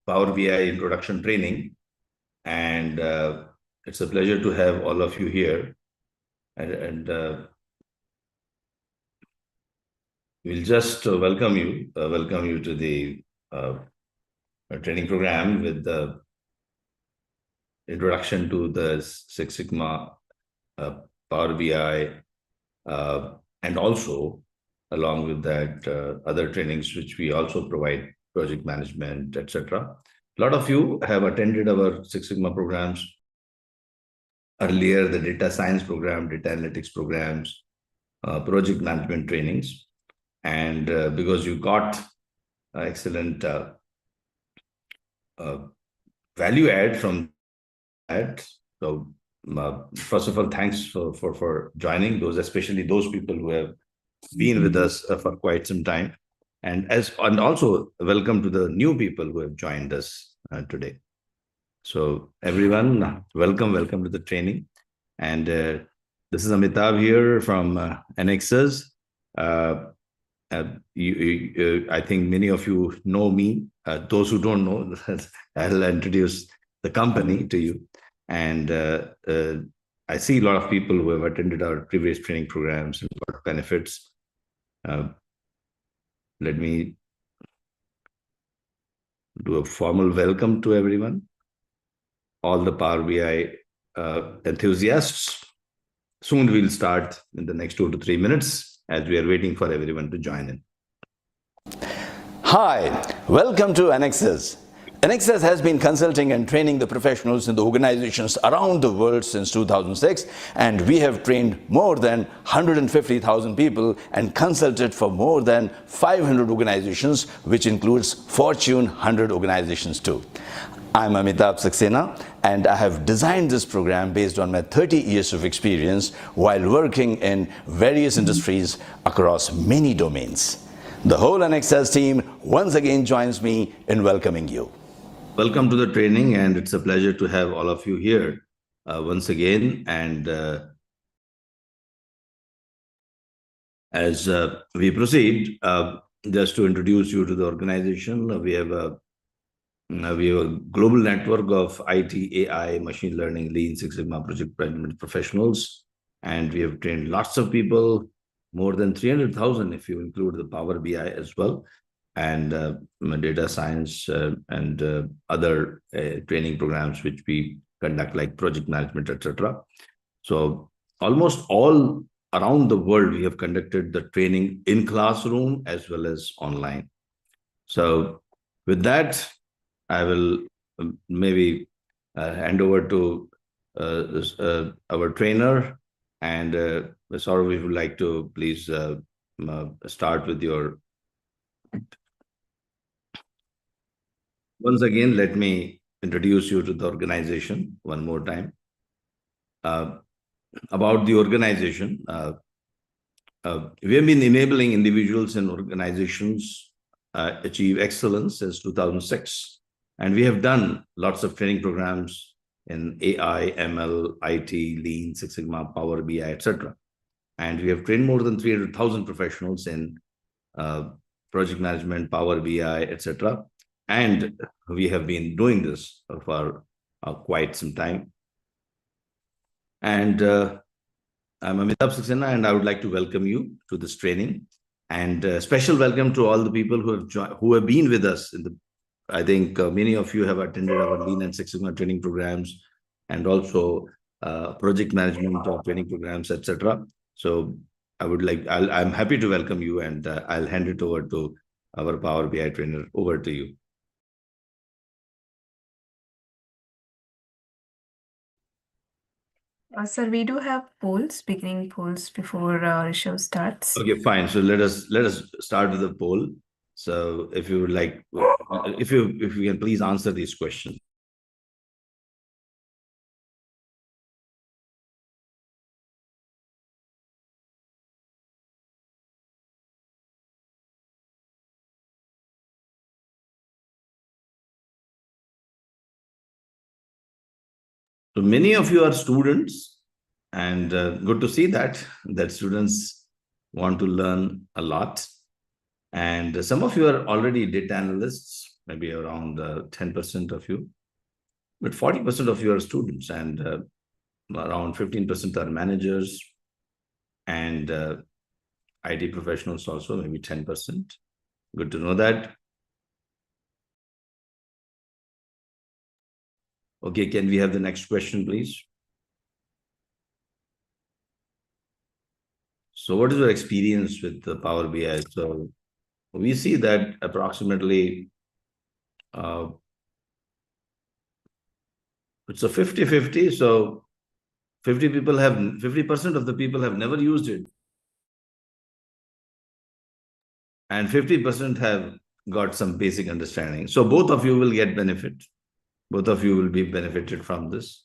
Power BI introduction training. And it's a pleasure to have all of you here. And we'll just welcome you to the training program with the introduction to the Six Sigma, Power BI, and also along with that other trainings which we also provide, project management, etc. A lot of you have attended our Six Sigma programs earlier, the data science program, data analytics programs, project management trainings, and because you got excellent value add from that. So first of all, thanks for joining those, especially those people who have been with us for quite some time, and also welcome to the new people who have joined us today. So everyone, welcome to the training. And this is Amitabh here from Anexas. I think many of you know me. Those who don't know, I'll introduce the company to you. And I see a lot of people who have attended our previous training programs and got benefits. Let me do a formal welcome to everyone, all the Power BI enthusiasts. Soon we'll start in the next 2 to 3 minutes as we are waiting for everyone to join in. Hi, welcome to Anexas. Anexas has been consulting and training the professionals in the organizations around the world since 2006, and we have trained more than 150,000 people and consulted for more than 500 organizations, which includes Fortune 100 organizations too. I'm Amitabh Saxena, and I have designed this program based on my 30 years of experience while working in various industries across many domains. The whole Anexas team once again joins me in welcoming you. Welcome to the training, and it's a pleasure to have all of you here once again. And as we proceed, just to introduce you to the organization, we have a global network of IT, AI, machine learning, Lean Six Sigma project management professionals, and we have trained lots of people, more than 300,000 if you include the Power BI as well, and data science and other training programs which we conduct, like project management, etc. So almost all around the world, we have conducted the training in classroom as well as online. So with that, I will maybe hand over to our trainer, and Saurav, we would like to please start with your. Once again, let me introduce you to the organization one more time. About the organization, we have been enabling individuals and organizations achieve excellence since 2006. And we have done lots of training programs in AI, ML, IT, Lean, Six Sigma, Power BI, etc. And we have trained more than 300,000 professionals in project management, Power BI, etc. And we have been doing this for quite some time. And I'm Amitabh Saxena, and I would like to welcome you to this training. And special welcome to all the people who have been with us in the. I think many of you have attended our Lean and Six Sigma training programs, and also project management or training programs, etc. So I'm happy to welcome you, and I'll hand it over to our Power BI trainer. Over to you. Sir, we do have beginning polls before our show starts. Okay, fine. So let us start with the poll. So if you would like, if you can please answer these questions. So many of you are students, and good to see that students want to learn a lot. And some of you are already data analysts, maybe around 10% of you, but 40% of you are students, and around 15% are managers, and IT professionals also, maybe 10%. Good to know that. Okay, can we have the next question, please? So what is your experience with the Power BI? So we see that approximately it's a 50-50. So 50% of the people have never used it, and 50% have got some basic understanding. So both of you will get benefit. Both of you will be benefited from this.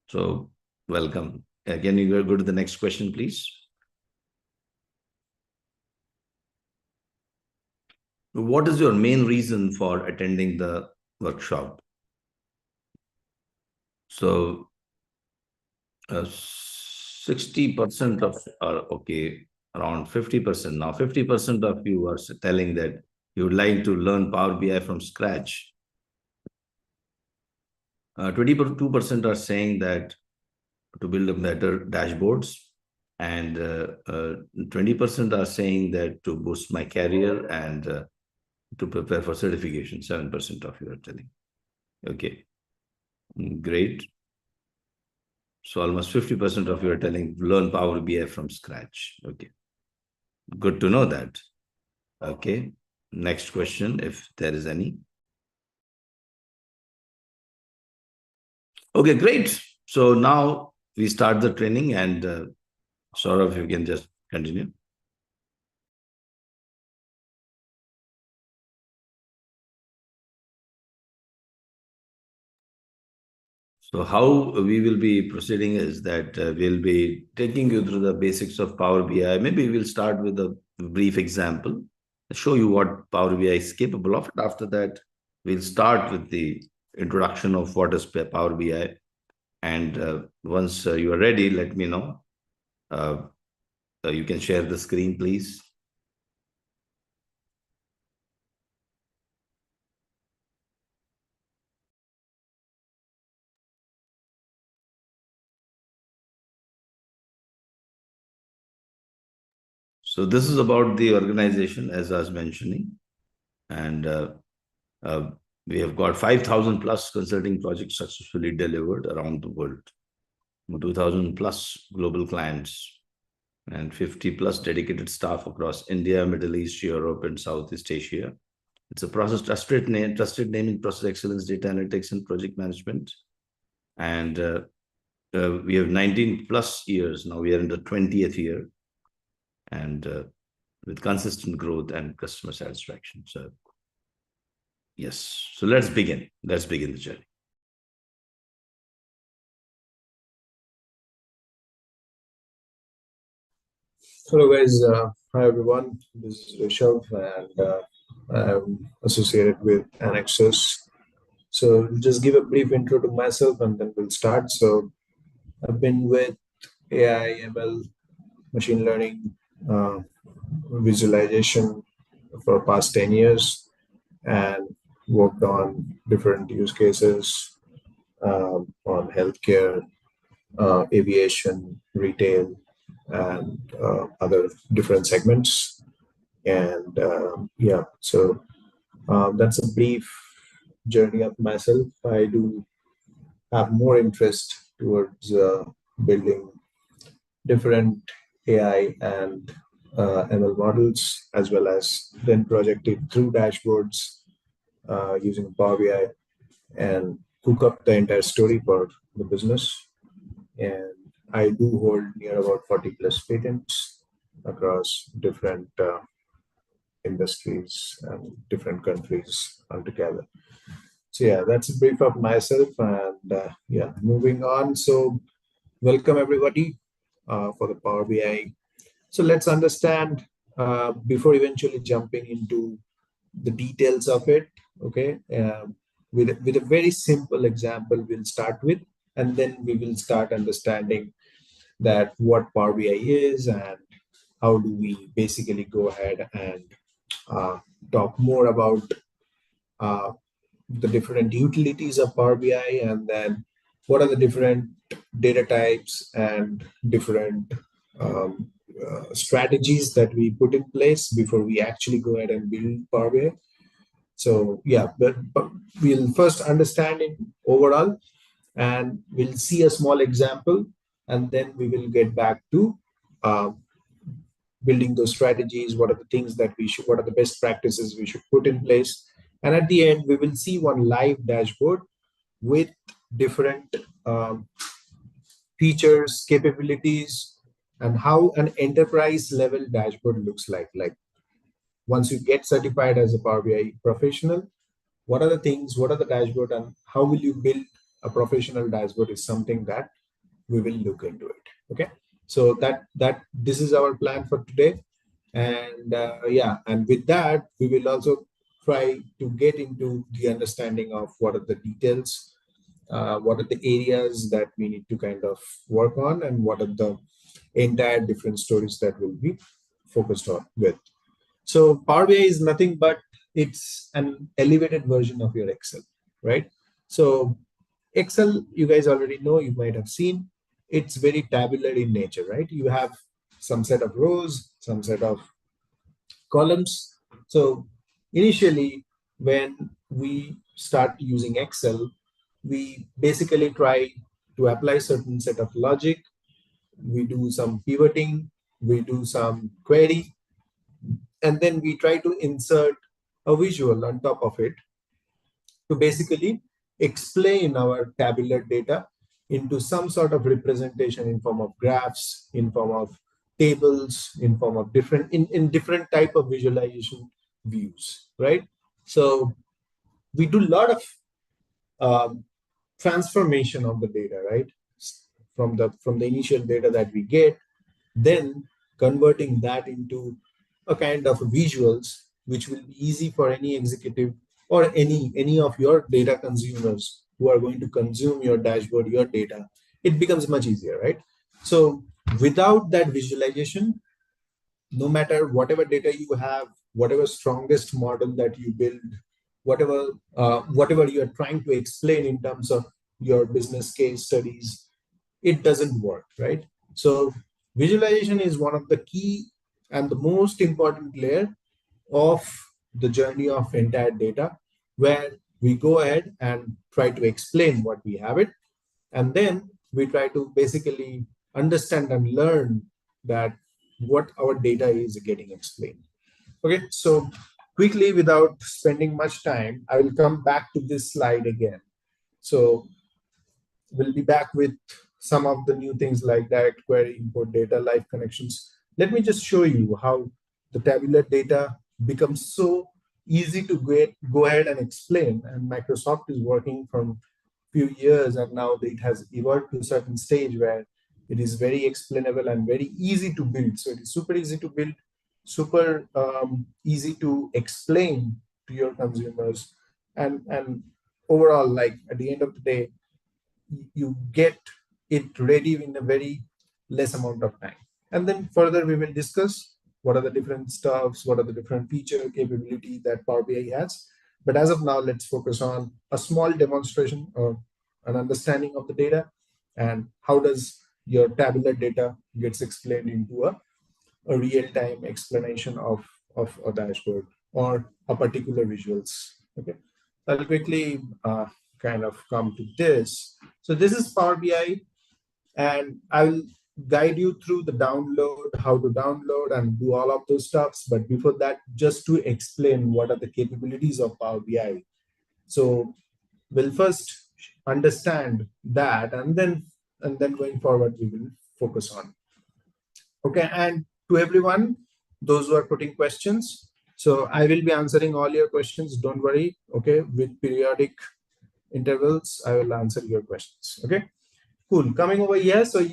So welcome. Can you go to the next question, please? What is your main reason for attending the workshop? So 60% of okay, around 50%. Now 50% of you are telling that you would like to learn Power BI from scratch. 22% are saying that to build a better dashboards, and 20% are saying that to boost my career and to prepare for certification. 7% of you are telling. Okay, great. So almost 50% of you are telling learn Power BI from scratch. Okay, good to know that. Okay, next question, if there is any. Okay, great. So now we start the training, and Saurav, you can just continue. So how we will be proceeding is that we'll be taking you through the basics of Power BI. Maybe we'll start with a brief example, show you what Power BI is capable of. And after that, we'll start with the introduction of what is Power BI. And once you are ready, let me know. You can share the screen, please. So this is about the organization, as I was mentioning. And we have got 5,000 plus consulting projects successfully delivered around the world, 2,000 plus global clients, and 50 plus dedicated staff across India, Middle East, Europe, and Southeast Asia. It's a trusted name in process excellence, data analytics, and project management. And we have 19 plus years now. We are in the 20th year, and with consistent growth and customer satisfaction. So yes, so let's begin. Let's begin the journey. Hello guys, hi everyone. This is Rishabh, and I'm associated with Anexas. So just give a brief intro to myself and then we'll start. So I've been with AI, ML, machine learning, visualization for past 10 years and worked on different use cases on healthcare, aviation, retail, and other different segments. And yeah, so that's a brief journey of myself. I do have more interest towards building different AI and ML models, as well as then projected through dashboards using Power BI and cook up the entire story for the business. And I do hold near about 40 plus patents across different industries and different countries altogether. So yeah, that's a brief of myself, and yeah, moving on. So welcome everybody for the Power BI. So let's understand before eventually jumping into the details of it. Okay, with a very simple example, we'll start with, and then we will start understanding that what Power BI is and how do we basically go ahead and talk more about uh, the different utilities of Power BI, and then what are the different data types and different strategies that we put in place before we actually go ahead and build Power BI. So yeah, but we'll first understand it overall, and we'll see a small example, and then we will get back to uh, building those strategies. What are the things that we should, what are the best practices we should put in place? And at the end, we will see one live dashboard with different features, capabilities, and how an enterprise level dashboard looks like. Like once you get certified as a Power BI professional, what are the things, what are the dashboard, and how will you build a professional dashboard is something that we will look into it. Okay, so that this is our plan for today. And yeah, and with that, we will also try to get into the understanding of what are the details, what are the areas that we need to kind of work on, and what are the entire different stories that we'll be focused on with. So Power BI is nothing but it's an elevated version of your Excel, right? So Excel, you guys already know, you might have seen, it's very tabular in nature, right? You have some set of rows, some set of columns. So initially, when we start using Excel, we basically try to apply certain set of logic. We do some pivoting, we do some query, and then we try to insert a visual on top of it to basically explain our tabular data into some sort of representation in form of graphs, in form of tables, in form of in different type of visualization views, right? So we do a lot of transformation of the data, right? From the initial data that we get, then converting that into a kind of visuals, which will be easy for any executive or any of your data consumers who are going to consume your dashboard, your data. It becomes much easier, right? So without that visualization, no matter whatever data you have, whatever strongest model that you build, whatever you are trying to explain in terms of your business case studies, it doesn't work, right? So visualization is one of the key and the most important layer of the journey of entire data, where we go ahead and try to explain what we have it, and then we try to basically understand and learn that what our data is getting explained. Okay, so quickly, without spending much time, I will come back to this slide again. So we'll be back with some of the new things like direct query, import data, live connections. Let me just show you how the tabular data becomes so easy to go ahead and explain. And Microsoft is working from few years, and now it has evolved to a certain stage where it is very explainable and very easy to build. So it is super easy to build, super easy to explain to your consumers, and overall, like at the end of the day, you get it ready in a very less amount of time. And then further we will discuss what are the different stuffs, what are the different feature capability that Power BI has. But as of now, let's focus on a small demonstration or an understanding of the data and how does your tabular data gets explained into a real-time explanation of a dashboard or a particular visuals. Okay, I'll quickly kind of come to this. So this is Power BI, and I'll guide you through the download, how to download and do all of those stuffs. But before that, just to explain what are the capabilities of Power BI. So we'll first understand that, and then going forward, we will focus on. Okay, and to everyone, those who are putting questions, so I will be answering all your questions. Don't worry. Okay, with periodic intervals, I will answer your questions. Okay. Cool. Coming over here, so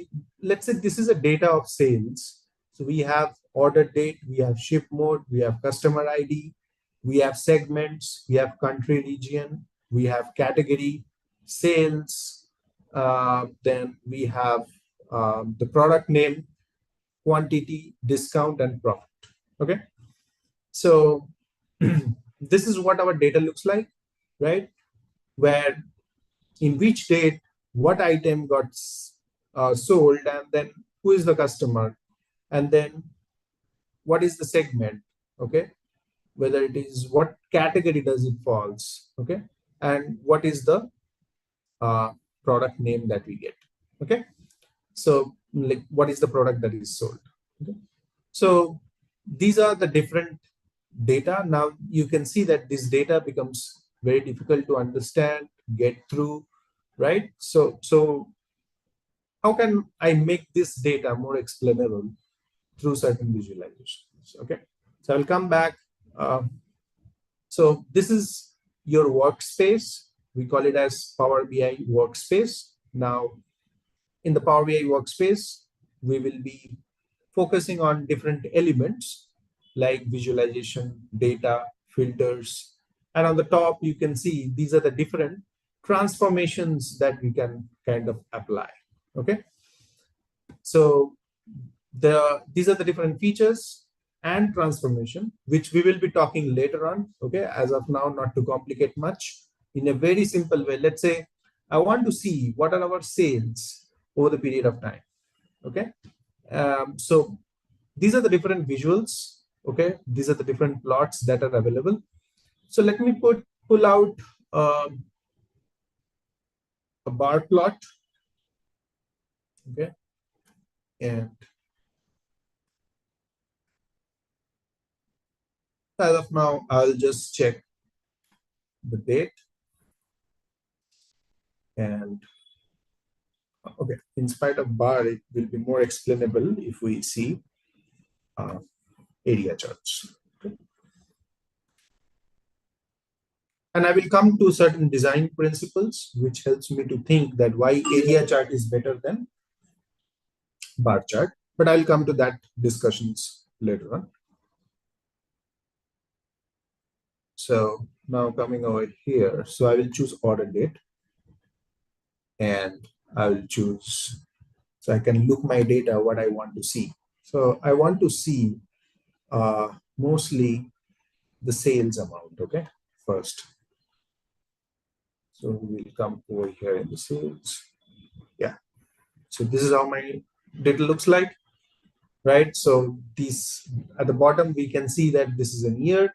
let's say this is a data of sales. So we have order date, we have ship mode, we have customer ID, we have segments, we have country region, we have category, sales, then we have the product name, quantity, discount, and profit. Okay. So this is what our data looks like. right? Where in which date, what item got sold, and then who is the customer, and then what is the segment, okay? Whether it is what category does it falls, okay? And what is the uh, product name that we get, okay? So like what is the product that is sold, okay? So these are the different data. Now you can see that this data becomes very difficult to understand, get through, right? So how can I make this data more explainable through certain visualizations, okay? So I'll come back. So this is your workspace. We call it as Power BI workspace. Now in the Power BI workspace, we will be focusing on different elements like visualization, data, filters. And on the top, you can see these are the different transformations that we can kind of apply, okay? So these are the different features and transformation, which we will be talking later on, okay? As of now, not to complicate much, in a very simple way. Let's say I want to see what are our sales over the period of time, okay? So these are the different visuals, okay? These are the different plots that are available. So let me pull out a bar plot, okay? And as of now, I'll just check the date. And okay, in spite of bar, it will be more explainable if we see area charts. Okay. And I will come to certain design principles, which helps me to think that why area chart is better than bar chart. But I'll come to that discussions later on. So now coming over here, so I will choose order date, and I will choose, so I can look my data, what I want to see. So I want to see mostly the sales amount, okay, first. So we'll come over here in the sales. Yeah. So this is how my data looks like, right? So these at the bottom, we can see that this is a year.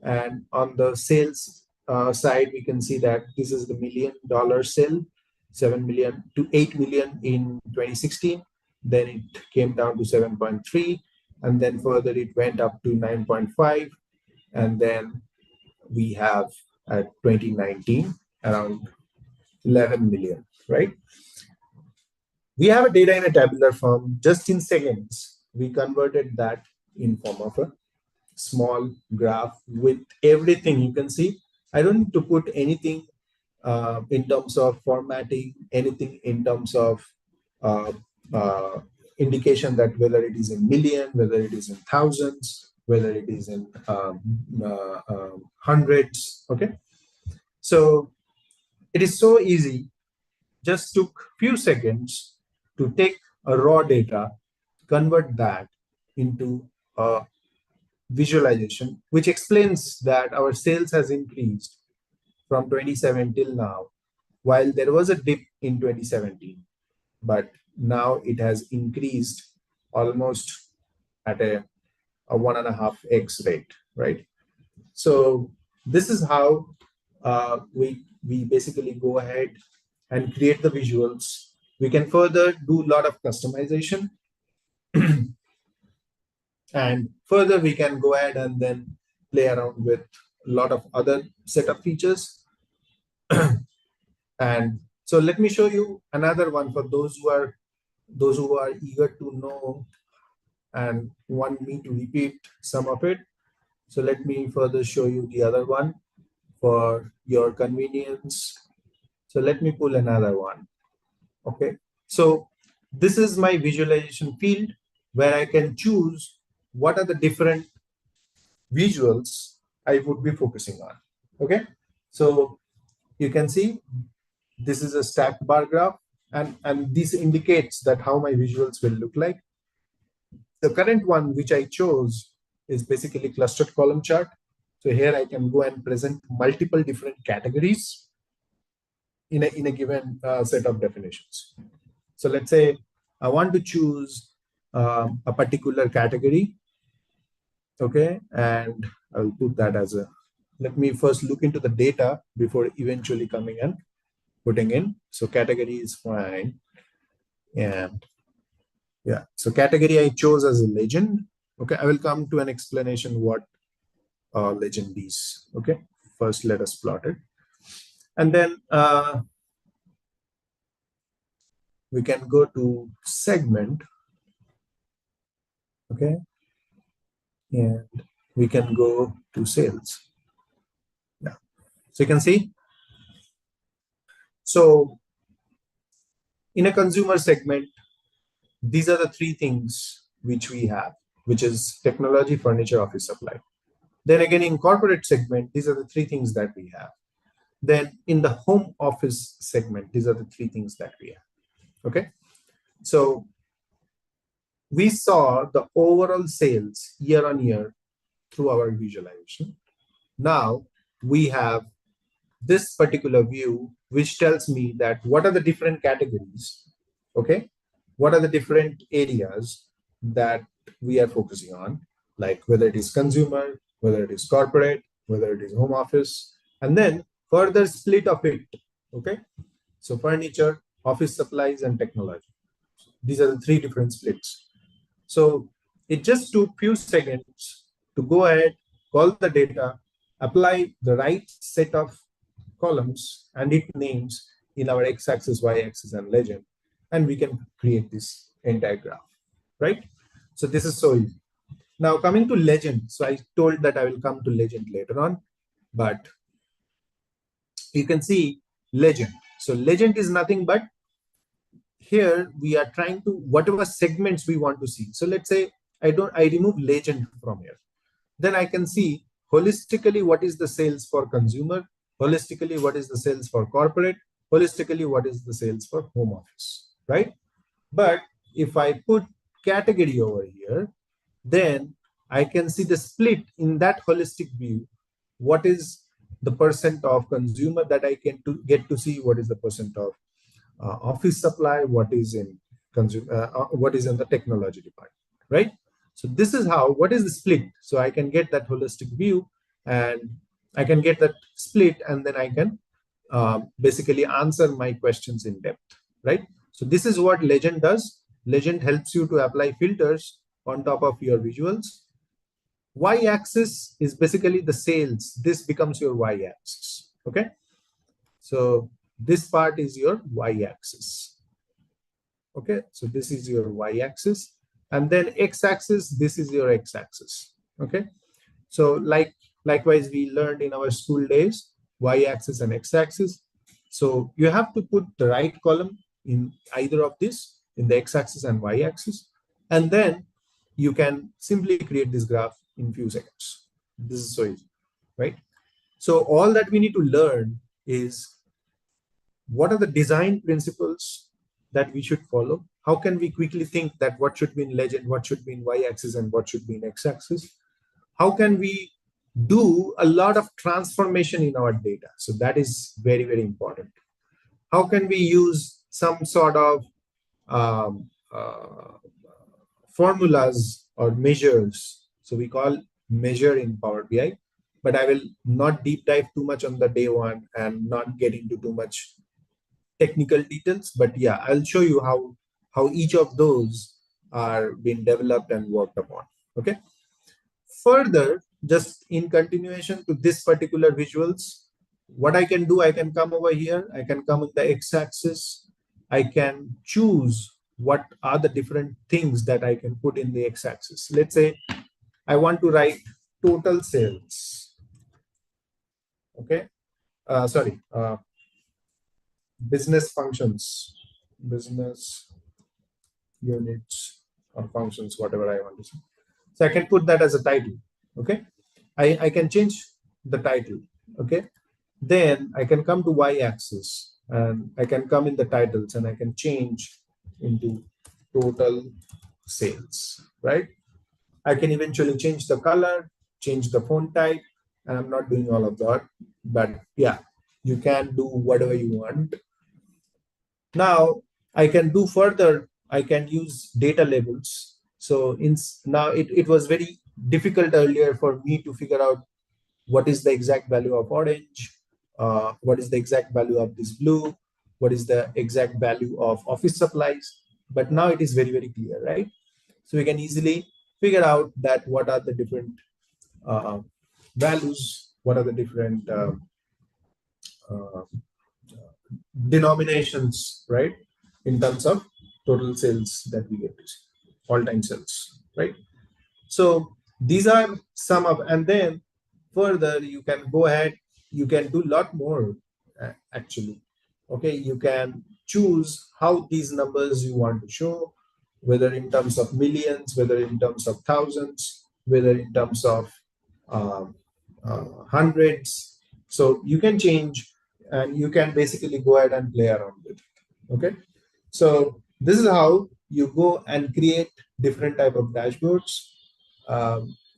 And on the sales side, we can see that this is the $1 million sale, 7 million to 8 million in 2016. Then it came down to 7.3. And then further, it went up to 9.5. And then we have at 2019 around 11 million, right? We have a data in a tabular form. Just in seconds, we converted that in form of a small graph with everything. You can see I don't need to put anything in terms of formatting, anything in terms of uh, indication that whether it is in million, whether it is in thousands, whether it is in hundreds, okay? So it is so easy, just took few seconds to take a raw data, convert that into a visualization, which explains that our sales has increased from 27 till now, while there was a dip in 2017, but now it has increased almost at a 1.5x rate, right? So this is how we basically go ahead and create the visuals. We can further do a lot of customization. And further, we can go ahead and then play around with a lot of other set of features. And so let me show you another one for those who are eager to know and want me to repeat some of it. So let me further show you the other one for your convenience. So let me pull another one. Okay. So this is my visualization field where I can choose what are the different visuals I would be focusing on. Okay. So you can see this is a stacked bar graph, and this indicates that how my visuals will look like. The current one which I chose is basically clustered column chart. So here I can go and present multiple different categories in a given set of definitions. So let's say I want to choose a particular category, okay, and I'll put that as a, let me first look into the data before eventually coming and putting in. So category is fine. And yeah, so category I chose as a legend. Okay, I will come to an explanation what legend is. Okay, first let us plot it. And then we can go to segment. Okay, and we can go to sales. Yeah, so you can see. So in a consumer segment, these are the three things which we have, which is technology, furniture, office supply. Then again, in corporate segment, these are the three things that we have. Then in the home office segment, these are the three things that we have. Okay, so we saw the overall sales year on year through our visualization. Now we have this particular view, which tells me that what are the different categories, okay? What are the different areas that we are focusing on, like whether it is consumer, whether it is corporate, whether it is home office, and then further split of it, okay? So furniture, office supplies, and technology. These are the three different splits. So it just took few seconds to go ahead, call the data, apply the right set of columns and it names in our x-axis, y-axis, and legend, and we can create this entire graph, right? So this is so easy. Now coming to legend, so I told that I will come to legend later on, but you can see legend. So legend is nothing but here we are trying to whatever segments we want to see. So let's say I remove legend from here. Then I can see holistically what is the sales for consumer, holistically what is the sales for corporate, holistically what is the sales for home office, right? But if I put category over here, then I can see the split in that holistic view. What is the percent of consumer that I can get to see? What is the percent of office supply? What is in consumer? What is in the technology department, right? So this is how, what is the split? So I can get that holistic view and I can get that split and then I can basically answer my questions in depth, right? So this is what legend does. Legend helps you to apply filters on top of your visuals. Y-axis is basically the sales. This becomes your y-axis, okay? So this part is your y-axis. Okay, so this is your y-axis, and then x-axis, this is your x-axis. Okay, so likewise we learned in our school days, y-axis and x-axis. So you have to put the right column in either of this, in the x-axis and y-axis, and then you can simply create this graph in few seconds. This is so easy, right? So all that we need to learn is what are the design principles that we should follow? How can we quickly think that what should be in legend, what should be in y-axis, and what should be in x-axis? How can we do a lot of transformation in our data? So that is very, very important. How can we use some sort of formulas or measures? So we call measure in Power BI, but I will not deep dive too much on the day one and not get into too much technical details, but yeah, I'll show you how each of those are being developed and worked upon. Okay. Further, just in continuation to this particular visuals, what I can do, I can come over here, I can come with the x-axis, I can choose what are the different things that I can put in the x-axis. Let's say I want to write total sales. Okay. Business functions, business units or functions, whatever I want to say. So I can put that as a title. Okay. I can change the title. Okay. Then I can come to y-axis and I can come in the titles and I can change into total sales, right? I can eventually change the color, change the font type, and I'm not doing all of that, but yeah, you can do whatever you want. Now I can do further. I can use data labels. So now it was very difficult earlier for me to figure out what is the exact value of orange, what is the exact value of this blue, what is the exact value of office supplies. But now it is very, very clear, right? So we can easily figure out that what are the different uh, values, what are the different uh, denominations, right? In terms of total sales that we get to see, all-time sales, right? So these are some of, and then further you can go ahead, you can do a lot more actually. Okay, you can choose how these numbers you want to show, whether in terms of millions, whether in terms of thousands, whether in terms of um, hundreds. So you can change and you can basically go ahead and play around with it. Okay, so this is how you go and create different type of dashboards,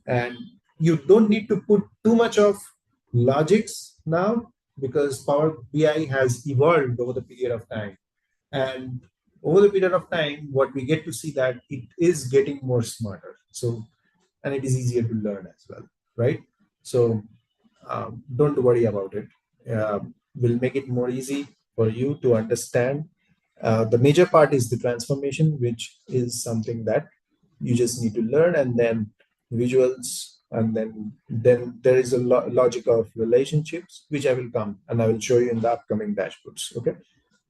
and you don't need to put too much of logics now because Power BI has evolved over the period of time. And over the period of time, what we get to see that it is getting more smarter. So, and it is easier to learn as well, right? So don't worry about it. We'll make it more easy for you to understand. The major part is the transformation, which is something that you just need to learn, and then visuals, and then there is a logic of relationships, which I will come and I will show you in the upcoming dashboards. Okay,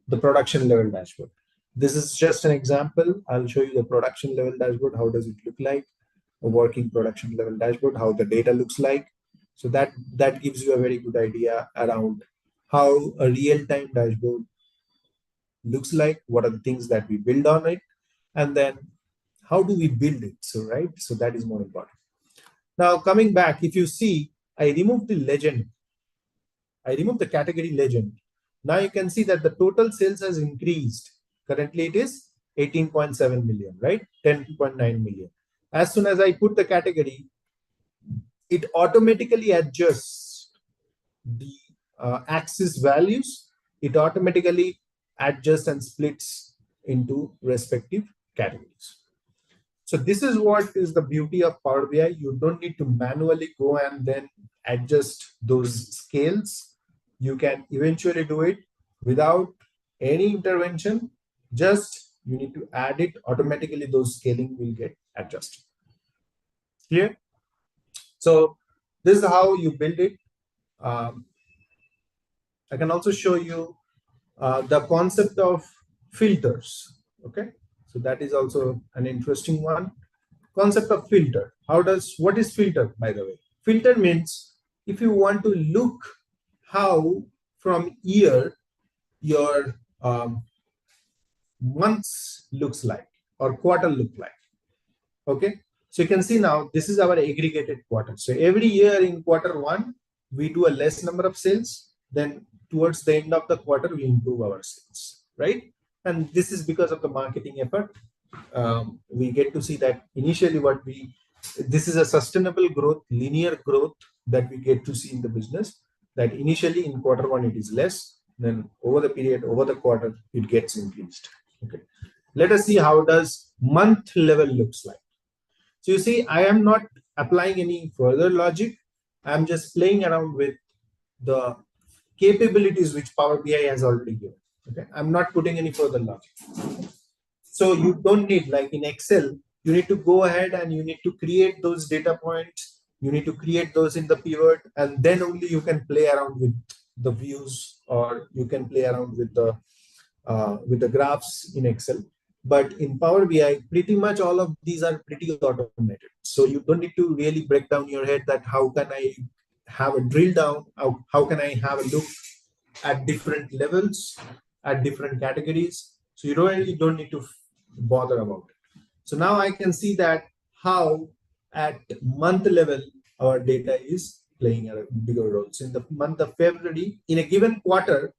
the production level dashboard. This is just an example. I'll show you the production level dashboard. How does it look like? A working production level dashboard, how the data looks like. So that gives you a very good idea around how a real-time dashboard looks like, what are the things that we build on it, and then how do we build it. So right, so that is more important. Now coming back, if you see, I removed the legend, I removed the category legend. Now you can see that the total sales has increased. Currently it is 18.7 million, right? 10.9 million. As soon as I put the category, it automatically adjusts the axis values. It automatically adjusts and splits into respective categories. So this is what is the beauty of Power BI. You don't need to manually go and then adjust those scales. You can eventually do it without any intervention. Just you need to add it automatically. Those scaling will get adjusted. Clear? So this is how you build it. I can also show you the concept of filters. Okay, so that is also an interesting one. Concept of filter. What is filter, by the way? Filter means if you want to look how from year your months looks like or quarter look like. Okay, so you can see now this is our aggregated quarter. So every year in quarter one, we do a less number of sales. Then towards the end of the quarter, we improve our sales, right? And this is because of the marketing effort. We get to see that initially this is a sustainable growth, linear growth that we get to see in the business, that initially in quarter one, it is less. Then over the period, over the quarter, it gets increased. Okay. Let us see how does month level looks like. So you see, I am not applying any further logic. I'm just playing around with the capabilities which Power BI has already given. Okay, I'm not putting any further logic. So you don't need, like in Excel, you need to go ahead and you need to create those data points. You need to create those in the pivot, and then only you can play around with the views, or you can play around with the graphs in Excel. But in Power BI, pretty much all of these are pretty automated. So you don't need to really break down your head that how can I have a drill down, how can I have a look at different levels, at different categories. So you really don't need to bother about it. So now I can see that how at month level our data is playing a bigger role. So in the month of February, in a given quarter,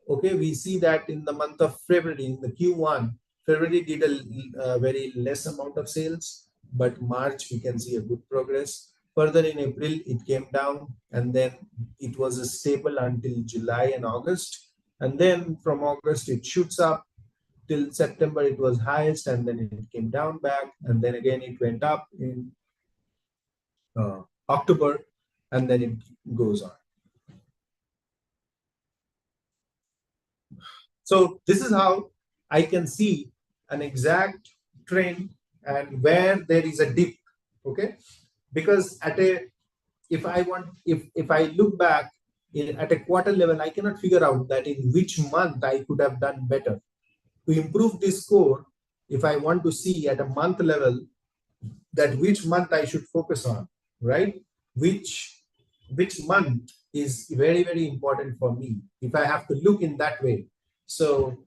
okay, we see that in the month of February, in the Q1, February did a very less amount of sales, but March we can see a good progress. Further in April, it came down, and then it was stable until July and August. And then from August, it shoots up till September. It was highest, and then it came down back, and then again it went up in October, and then it goes on. So this is how I can see an exact trend and where there is a dip. Okay, because if I look back at a quarter level, I cannot figure out that in which month I could have done better. To improve this score, if I want to see at a month level that which month I should focus on, right? Which month is very, very important for me if I have to look in that way. So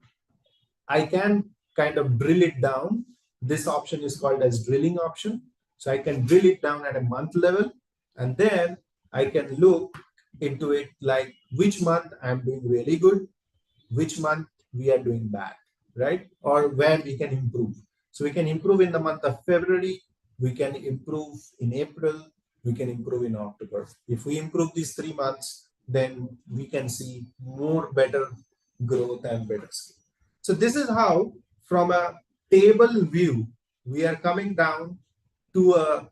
I can kind of drill it down. This option is called as drilling option. So I can drill it down at a month level, and then I can look into it like which month I'm doing really good, which month we are doing bad, right? Or where we can improve. So we can improve in the month of February, we can improve in April, we can improve in October. If we improve these 3 months, then we can see more better growth and better skill. So this is how, from a table view, we are coming down to a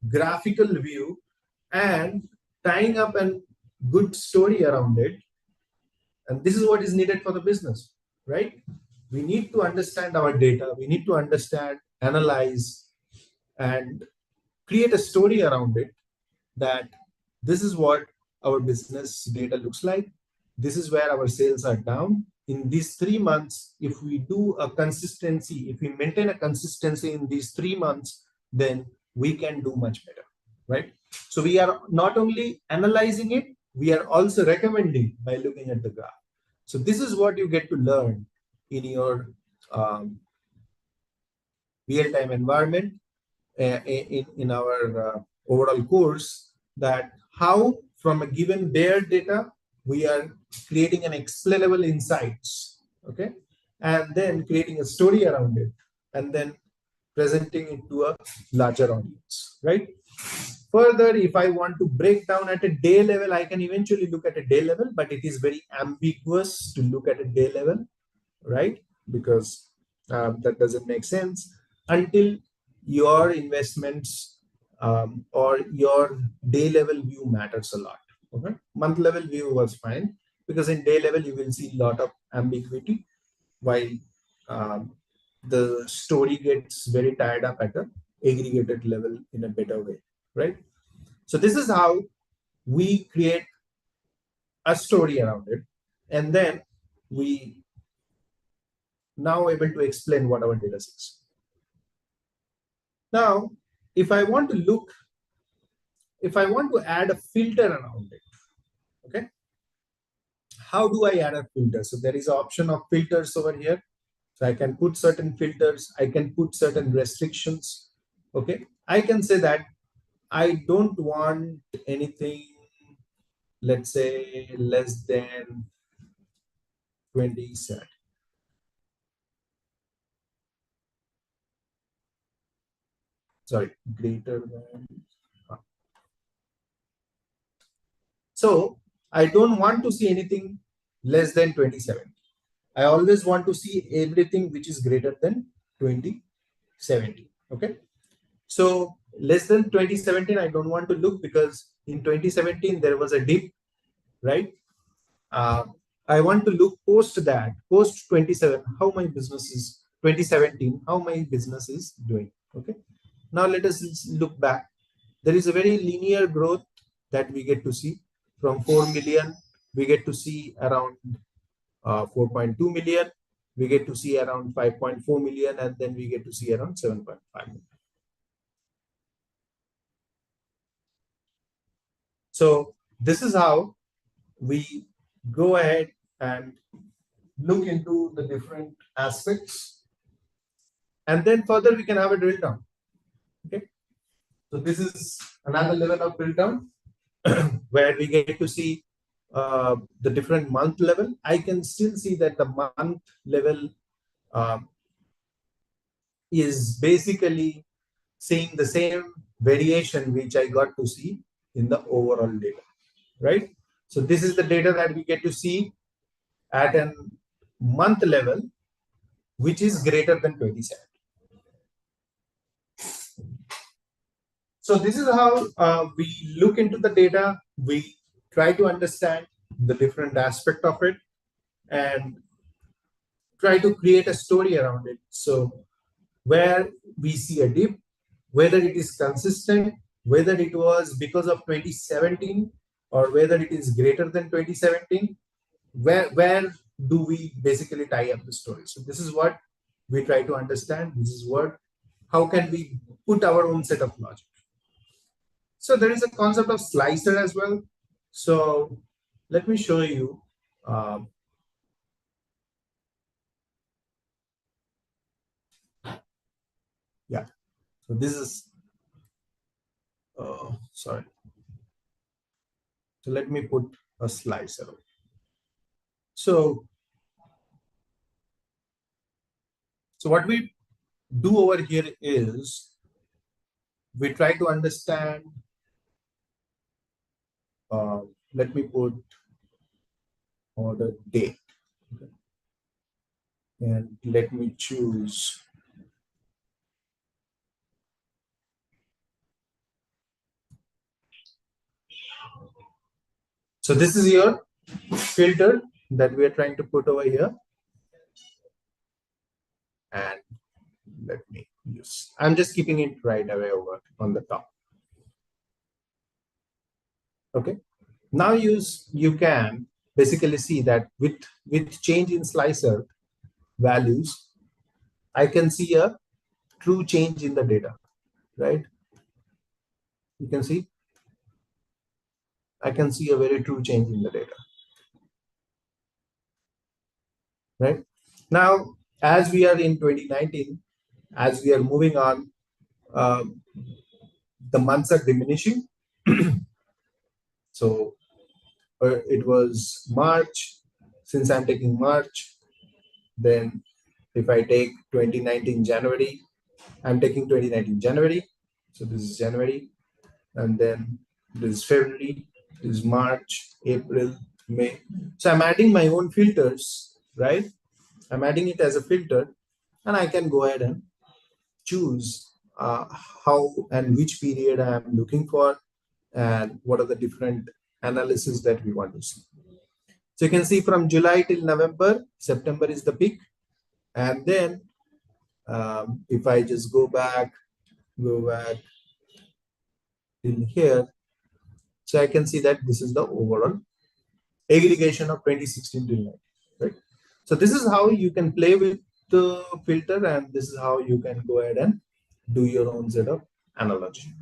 graphical view and tying up a good story around it. And this is what is needed for the business, right? We need to understand our data. We need to understand, analyze, and create a story around it, that this is what our business data looks like. This is where our sales are down. In these 3 months, if we do a consistency, if we maintain a consistency in these 3 months, then we can do much better, right? So we are not only analyzing it, we are also recommending by looking at the graph. So this is what you get to learn in your real-time environment in our overall course, that how from a given bare data, we are creating an explainable insights, okay? And then creating a story around it, and then presenting it to a larger audience, right? Further, if I want to break down at a day level, I can eventually look at a day level, but it is very ambiguous to look at a day level, right? Because that doesn't make sense until your investments or your day level view matters a lot. Okay, month level view was fine, because in day level you will see a lot of ambiguity, while the story gets very tied up at an aggregated level in a better way, right? So this is how we create a story around it, and then we now able to explain what our data says. Now, if I want to add a filter around it, okay, how do I add a filter? So there is an option of filters over here. So I can put certain filters, I can put certain restrictions, okay. I can say that I don't want anything, let's say, less than 27. Sorry, greater than. So I don't want to see anything less than 27. I always want to see everything which is greater than 2070. Okay. So less than 2017, I don't want to look, because in 2017 there was a dip, right? I want to look post that, post 27, how my business is 2017, how my business is doing. Okay. Now let us look back. There is a very linear growth that we get to see. From 4 million, we get to see around 4.2 million. We get to see around 5.4 million, and then we get to see around 7.5 million. So this is how we go ahead and look into the different aspects, and then further we can have a drill down. Okay. So this is another level of drill down where we get to see the different month level. I can still see that the month level is basically seeing the same variation which I got to see in the overall data, right? So this is the data that we get to see at a month level, which is greater than 27. So this is how we look into the data. We try to understand the different aspect of it and try to create a story around it. So where we see a dip, whether it is consistent, whether it was because of 2017 or whether it is greater than 2017, where do we basically tie up the story? So this is what we try to understand. This is what, how can we put our own set of logic? So there is a concept of slicer as well. So let me show you. Yeah, so this is, sorry. So let me put a slicer. So what we do over here is we try to understand, let me put order date, and let me choose. So this is your filter that we are trying to put over here. And let me use, I'm just keeping it right away over on the top. Okay. Now you can basically see that with change in slicer values, I can see a true change in the data, right? You can see, I can see a very true change in the data, right? Now, as we are in 2019, as we are moving on, the months are diminishing. So it was March. Since I'm taking March, then if I take 2019 January, I'm taking 2019 January. So this is January, and then this is February, this is March, April, May. So I'm adding my own filters, right? I'm adding it as a filter, and I can go ahead and choose how and which period I'm looking for and what are the different analysis that we want to see. So you can see from July till November, September is the peak. And then if I just go back in here, so I can see that this is the overall aggregation of 2016 till now, right? So this is how you can play with the filter, and this is how you can go ahead and do your own set of analogy,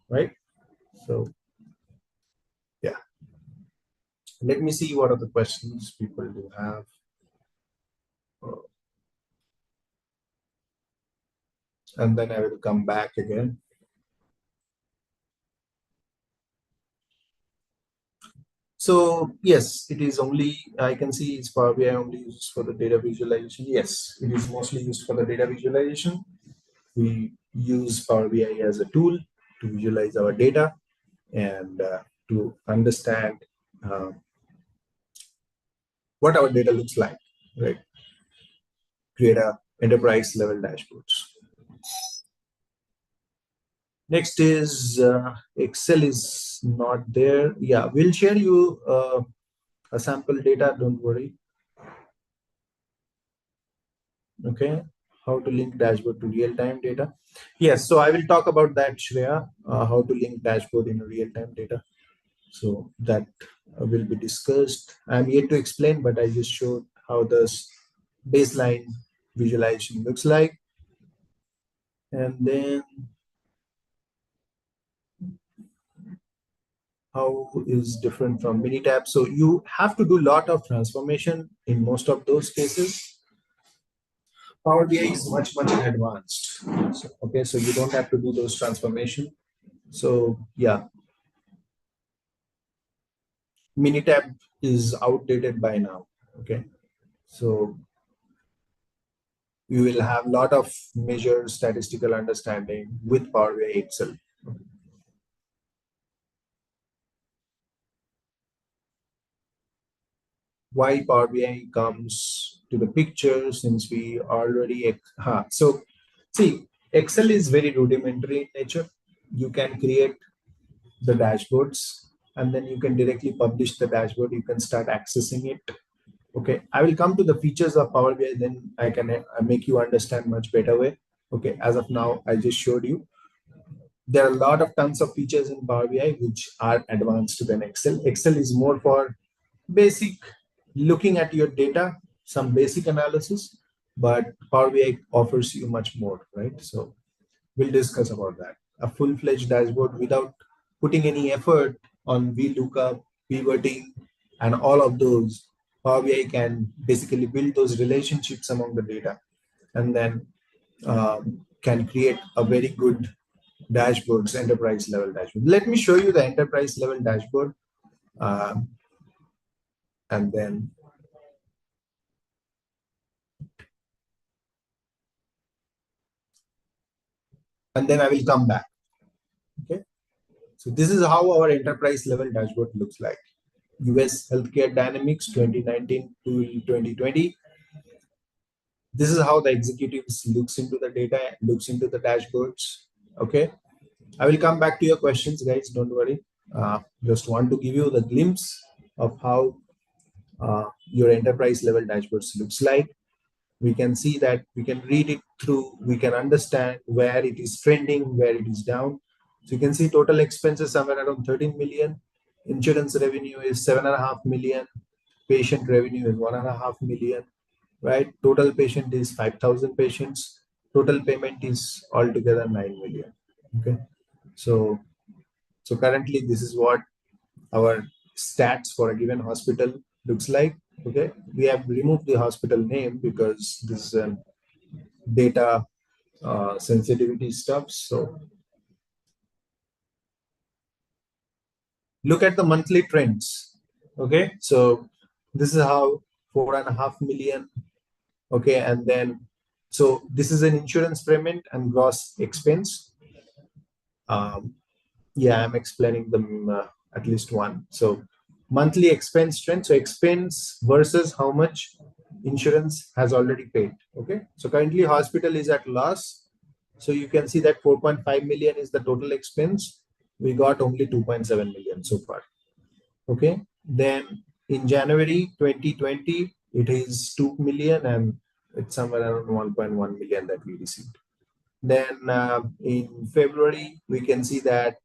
right? So yeah, let me see what are the questions people do have. And then I will come back again. So yes, it is only, I can see it's Power BI only used for the data visualization. Yes, it is mostly used for the data visualization. We use Power BI as a tool to visualize our data and to understand what our data looks like, right? Create a enterprise level dashboards. Next is Excel is not there. Yeah, we'll share you a sample data, don't worry. Okay, how to link dashboard to real-time data. Yes, so I will talk about that, Shreya, how to link dashboard in real-time data. So that will be discussed. I'm yet to explain, but I just showed how this baseline visualization looks like. And then how is different from Minitab. So you have to do a lot of transformation in most of those cases. Power BI is much advanced. So, okay, so you don't have to do those transformation. So yeah, Minitab is outdated by now. Okay, so You will have a lot of measures, statistical understanding with Power BI Excel. Why Power BI comes to the picture, since we already so see, Excel is very rudimentary in nature. You can create the dashboards and then you can directly publish the dashboard. You can start accessing it. Okay, I will come to the features of Power BI, then I can make you understand much better way. Okay, as of now, I just showed you. There are a lot of tons of features in Power BI which are advanced than Excel. Excel is more for basic looking at your data, some basic analysis, but Power BI offers you much more, right? So we'll discuss about that. A full-fledged dashboard without putting any effort on VLOOKUP, pivoting, and all of those. Power BI can basically build those relationships among the data and then can create a very good dashboards, enterprise level dashboard. Let me show you the enterprise level dashboard, um, and then I will come back. Okay, so this is how our enterprise level dashboard looks like. US healthcare dynamics 2019 to 2020. This is how the executives looks into the data, looks into the dashboards. Okay, I will come back to your questions, guys. Don't worry. Just want to give you the glimpse of how your enterprise level dashboards looks like. We can see that, we can read it through, we can understand where it is trending, where it is down. So you can see total expenses somewhere around 13 million, insurance revenue is 7.5 million, patient revenue is 1.5 million, right? Total patient is 5,000 patients, total payment is altogether 9 million. Okay, so currently this is what our stats for a given hospital looks like. Okay, we have removed the hospital name because this is data sensitivity stuff. So look at the monthly trends. Okay, so this is how 4.5 million. Okay, and then so this is an insurance payment and gross expense. Yeah, I'm explaining them at least one. So monthly expense trend. So expense versus how much insurance has already paid. Okay. So currently hospital is at loss. So you can see that 4.5 million is the total expense. We got only 2.7 million so far. Okay. Then in January 2020, it is 2 million and it's somewhere around 1.1 million that we received. Then in February, we can see that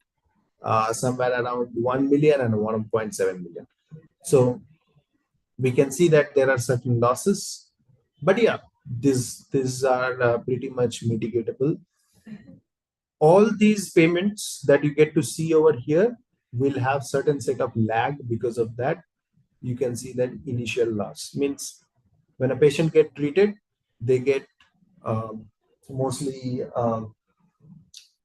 somewhere around 1 million and 1.7 million. So we can see that there are certain losses, but yeah, these are pretty much mitigatable. All these payments that you get to see over here will have certain set of lag. Because of that, you can see that initial loss means when a patient get treated, they get mostly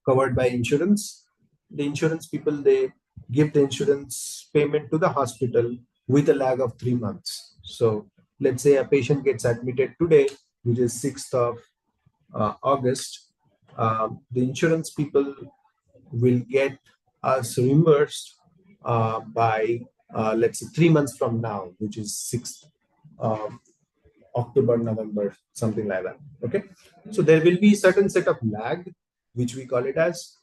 covered by insurance. The insurance people, they give the insurance payment to the hospital with a lag of 3 months. So let's say a patient gets admitted today, which is 6th of August. The insurance people will get us reimbursed by let's say 3 months from now, which is 6th October, November, something like that. Okay, so there will be certain set of lag, which we call it as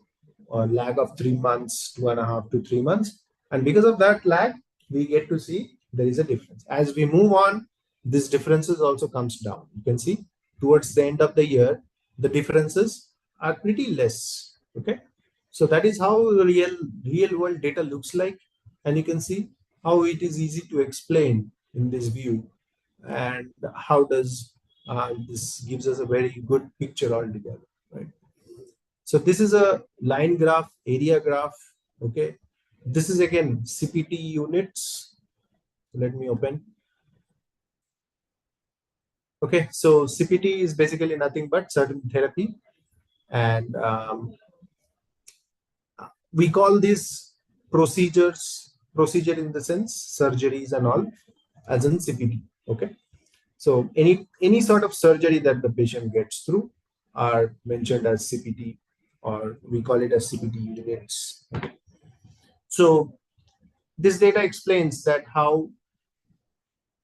a lag of 3 months, 2.5 to 3 months, and because of that lag, we get to see there is a difference. As we move on, this differences also comes down. You can see towards the end of the year, the differences are pretty less. Okay, so that is how the real world data looks like, and you can see how it is easy to explain in this view, and how does this gives us a very good picture altogether, right? So this is a line graph, area graph. Okay, this is again CPT units. Let me open. Okay, so CPT is basically nothing but certain therapy, and we call these procedure in the sense surgeries and all as in CPT. Okay, So any sort of surgery that the patient gets through are mentioned as CPT, or we call it as CPT units. So this data explains that how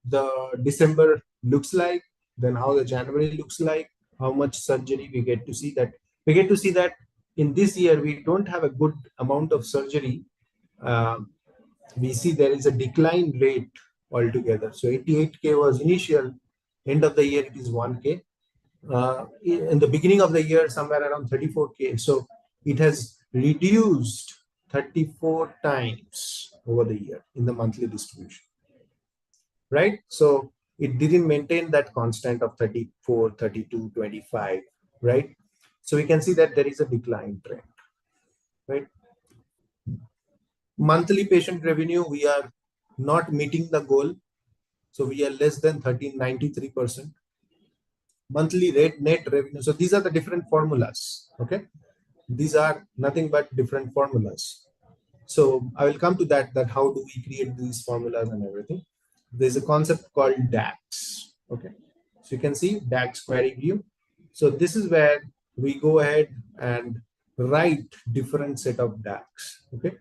the December looks like, then how the January looks like, how much surgery we get to see. That we get to see that in this year we don't have a good amount of surgery. We see there is a decline rate altogether. So 88K was initial, end of the year it is 1K. In the beginning of the year, somewhere around 34K. So it has reduced 34 times over the year in the monthly distribution, right? So it didn't maintain that constant of 34, 32, 25, right? So we can see that there is a decline trend, right? Monthly patient revenue, we are not meeting the goal. So we are less than 1393%. Monthly rate net revenue. So these are the different formulas. Okay. These are nothing but different formulas. So I will come to that how do we create these formulas and everything. There's a concept called DAX. Okay. So you can see DAX query view. So this is where we go ahead and write different set of DAX. Okay.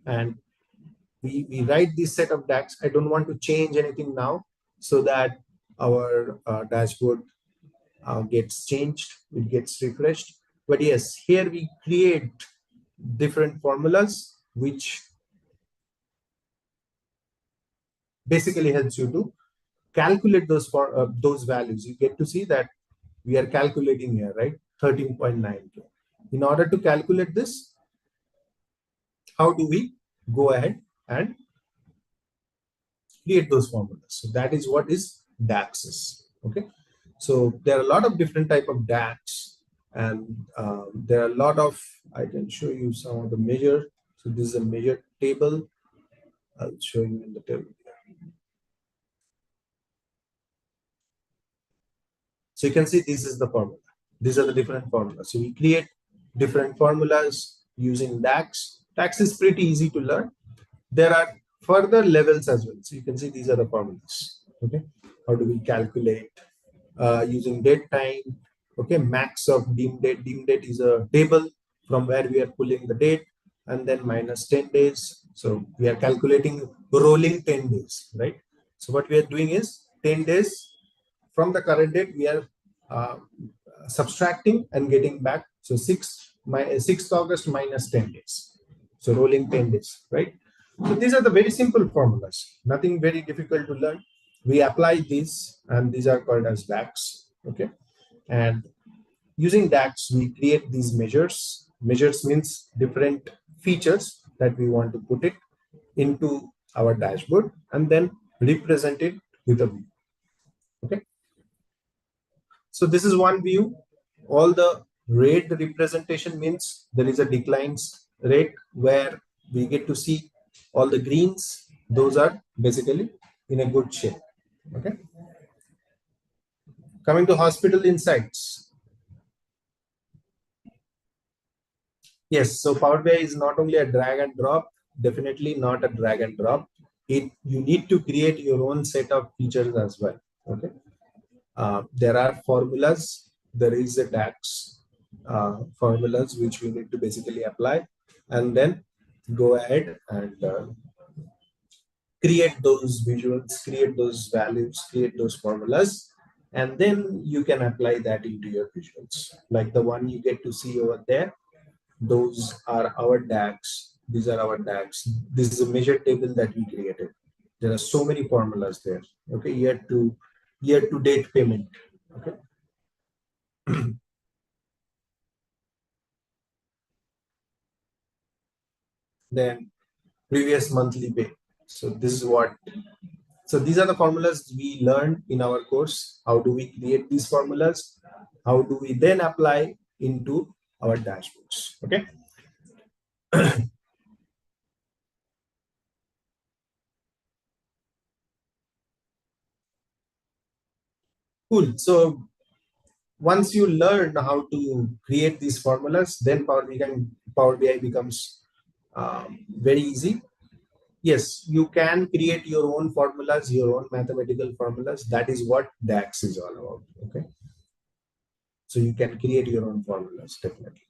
And we write this set of DAX. I don't want to change anything now so that our dashboard gets changed, it gets refreshed. But yes, here we create different formulas, which basically helps you to calculate those values. You get to see that we are calculating here, right? 13.9K. In order to calculate this, how do we go ahead and create those formulas? So that is what is DAXs. Okay. So there are a lot of different type of DAX, and there are a lot of, I can show you some of the measure. So this is a measure table. I'll show you in the table. So you can see this is the formula. These are the different formulas. So we create different formulas using DAX. DAX is pretty easy to learn. There are further levels as well. So you can see these are the formulas. Okay. How do we calculate using date time? Okay. Max of deemed date. Deemed date is a table from where we are pulling the date, and then minus 10 days. So we are calculating rolling 10 days, right? So what we are doing is 10 days from the current date, we are subtracting and getting back. So 6th August minus 10 days. So rolling 10 days, right? So these are the very simple formulas, nothing very difficult to learn. We apply these, and these are called as DAX. Okay. And using DAX, we create these measures. Measures means different features that we want to put it into our dashboard and then represent it with a view. Okay. So this is one view. All the red representation means there is a declines rate where we get to see all the greens. Those are basically in a good shape. Okay. Coming to hospital insights. Yes, so Power BI is not only a drag and drop, definitely not a drag and drop. You need to create your own set of features as well. Okay. There are formulas. There is a DAX formulas which we need to basically apply, and then go ahead and create those visuals, create those values, create those formulas, and then you can apply that into your visuals. Like the one you get to see over there, those are our DAX. These are our DAX. This is a measure table that we created. There are so many formulas there. Okay, year to date payment. Okay. Then previous monthly pay. So this is what. So these are the formulas we learned in our course. How do we create these formulas? How do we then apply into our dashboards? Okay. Cool. So once you learn how to create these formulas, then Power BI becomes very easy. Yes, you can create your own formulas, your own mathematical formulas. That is what DAX is all about. Okay. So you can create your own formulas, definitely.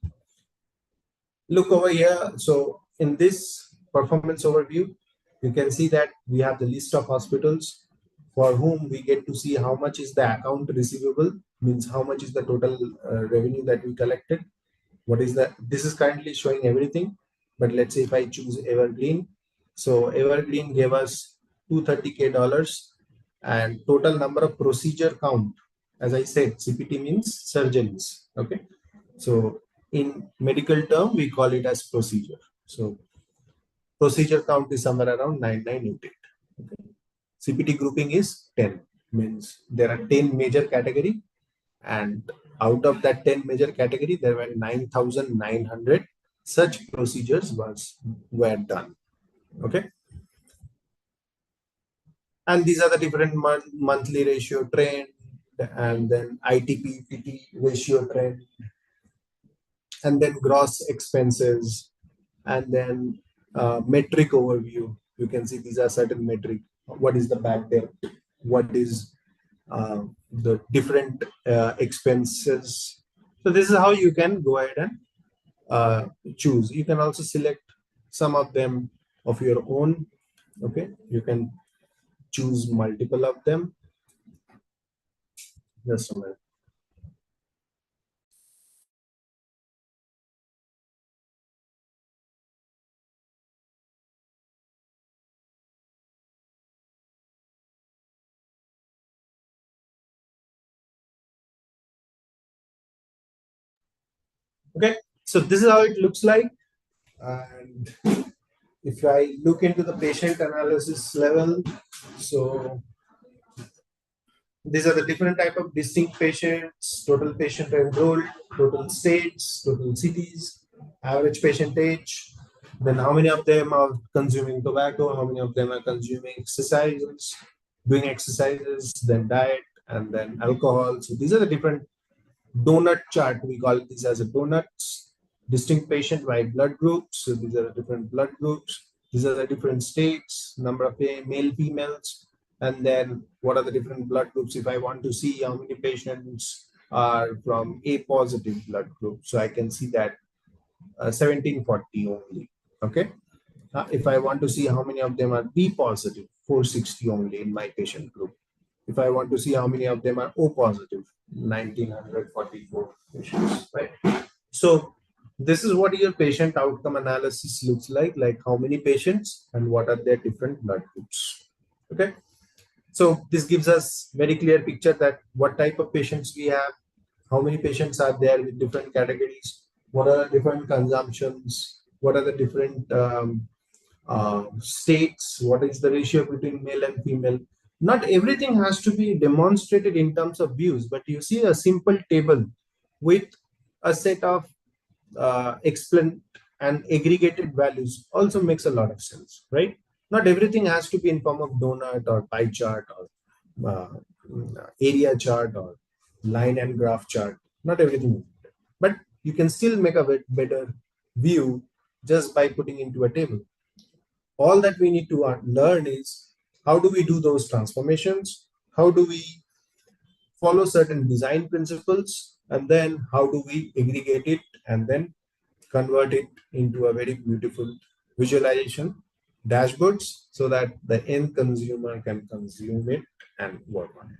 Look over here. So in this performance overview, you can see that we have the list of hospitals for whom we get to see how much is the account receivable, means how much is the total revenue that we collected. What is the, this is currently showing everything, but let's say if I choose Evergreen, so Evergreen gave us $230K and total number of procedure count. As I said, CPT means surgeons. Okay, so in medical term, we call it as procedure. So procedure count is somewhere around 9988. Okay. CPT grouping is 10, means there are 10 major category, and out of that 10 major category, there were 9,900 such procedures were done. Okay. And these are the different monthly ratio trend, and then ITP PT ratio trend, and then gross expenses, and then metric overview. You can see these are certain metric. What is the back debt? What is the different expenses? So this is how you can go ahead and choose. You can also select some of them of your own. Okay, you can choose multiple of them. Just a minute. Okay, so this is how it looks like. And if I look into the patient analysis level, so these are the different type of distinct patients: total patient enrolled, total states, total cities, average patient age, then how many of them are consuming tobacco, how many of them are consuming exercises, doing exercises, then diet, and then alcohol. So these are the different donut chart. We call this as a donuts. Distinct patient by blood groups. So these are the different blood groups. These are the different states, number of male, females, and then what are the different blood groups. If I want to see how many patients are from A positive blood group, so I can see that 1740 only. Okay. If I want to see how many of them are B positive, 460 only in my patient group. If I want to see how many of them are O positive, 1944 patients, right? So this is what your patient outcome analysis looks like how many patients and what are their different blood groups. Okay. So this gives us very clear picture that what type of patients we have, how many patients are there with different categories, what are the different consumptions, what are the different states, what is the ratio between male and female. Not everything has to be demonstrated in terms of views, but you see a simple table with a set of explained and aggregated values also makes a lot of sense, right? Not everything has to be in form of donut or pie chart or area chart or line and graph chart. Not everything, but you can still make a better view just by putting into a table. All that we need to learn is how do we do those transformations, how do we follow certain design principles, and then how do we aggregate it and then convert it into a very beautiful visualization dashboards so that the end consumer can consume it and work on it.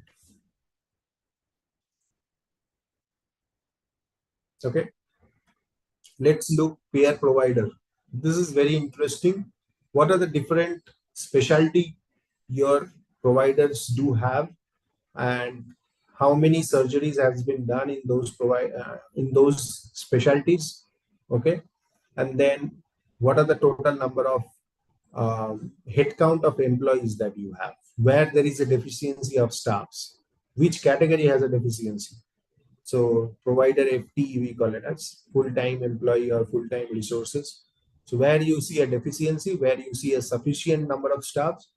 Okay, let's look payer provider. This is very interesting. What are the different specialty your providers do have, and how many surgeries has been done in those specialties? Okay, and then what are the total number of head count of employees that you have, where there is a deficiency of staffs, which category has a deficiency. So provider FT, we call it as full-time employee or full-time resources. So where you see a deficiency, where you see a sufficient number of staffs,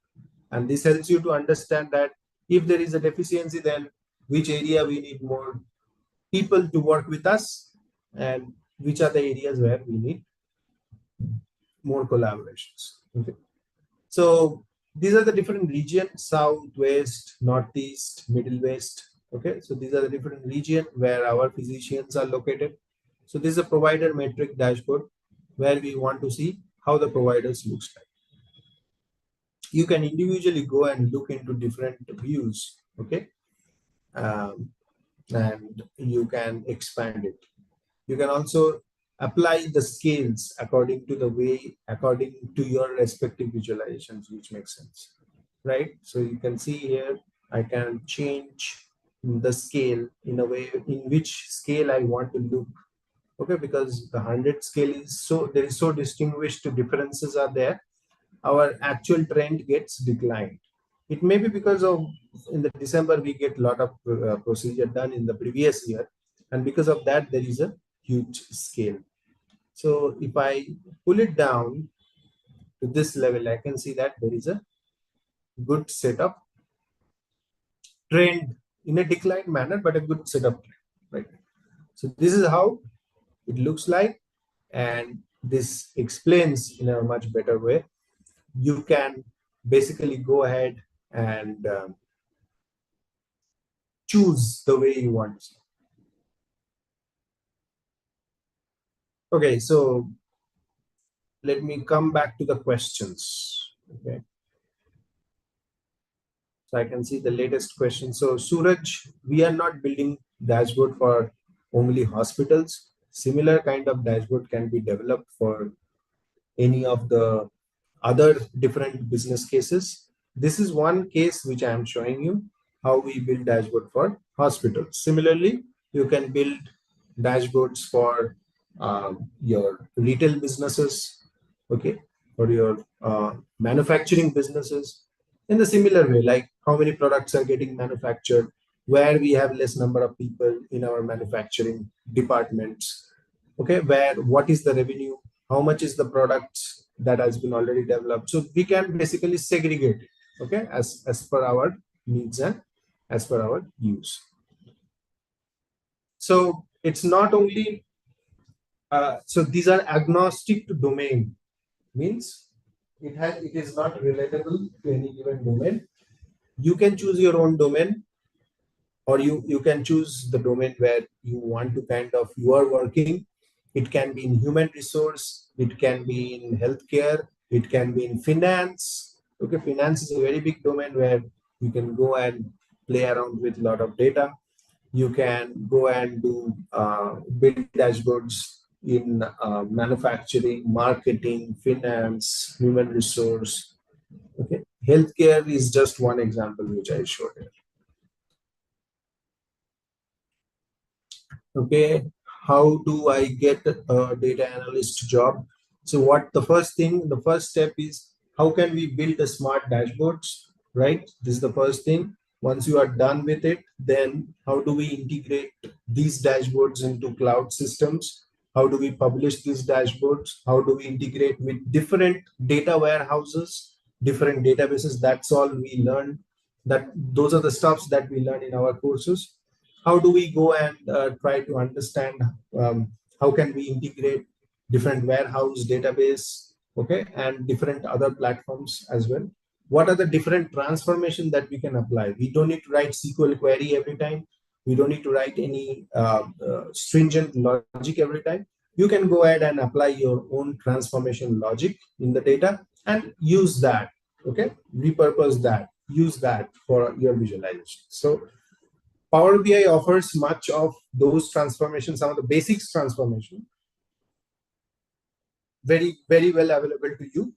and this helps you to understand that if there is a deficiency, then which area we need more people to work with us, and which are the areas where we need more collaborations. Okay. So these are the different regions: south, west, northeast, middle west. Okay, so these are the different regions where our physicians are located. So this is a provider metric dashboard where we want to see how the providers looks like. You can individually go and look into different views. Okay, um, and you can expand it. You can also apply the scales according to the way, according to your respective visualizations, which makes sense, right? So you can see here, I can change the scale in a way in which scale I want to look. Okay, because the 100 scale is so, there is so distinguished differences are there, our actual trend gets declined. It may be because of in the December we get a lot of procedure done in the previous year, and because of that there is a huge scale. So if I pull it down to this level, I can see that there is a good setup trend in a decline manner, but a good setup trend, right? So this is how it looks like, and this explains in a much better way. You can basically go ahead and choose the way you want. Okay, so let me come back to the questions. Okay, so I can see the latest question. So Suraj, we are not building dashboard for only hospitals. Similar kind of dashboard can be developed for any of the other different business cases. This is one case which I am showing you how we build dashboard for hospitals. Similarly, you can build dashboards for your retail businesses, okay, for your manufacturing businesses in the similar way, like how many products are getting manufactured, where we have less number of people in our manufacturing departments, okay, where what is the revenue, how much is the products that has been already developed. So we can basically segregate it, okay, as per our needs and as per our use. So it's not only so these are agnostic to domain, means it is not relatable to any given domain. You can choose your own domain, or you can choose the domain where you want to kind of you are working. It can be in human resource, it can be in healthcare, it can be in finance. Okay, finance is a very big domain where you can go and play around with a lot of data. You can go and do build dashboards in manufacturing, marketing, finance, human resource. Okay, healthcare is just one example which I showed here. Okay, how do I get a data analyst job? So what the first thing, the first step is how can we build a smart dashboards, right? This is the first thing. Once you are done with it, then how do we integrate these dashboards into cloud systems? How do we publish these dashboards? How do we integrate with different data warehouses, different databases? That's all we learn. That those are the stuffs that we learn in our courses. How do we go and try to understand how can we integrate different warehouse database, okay, and different other platforms as well? What are the different transformation that we can apply? We don't need to write SQL query every time. We don't need to write any stringent logic every time. You can go ahead and apply your own transformation logic in the data and use that, okay, repurpose that, use that for your visualization. So Power BI offers much of those transformations, some of the basics transformation, very, very well available to you.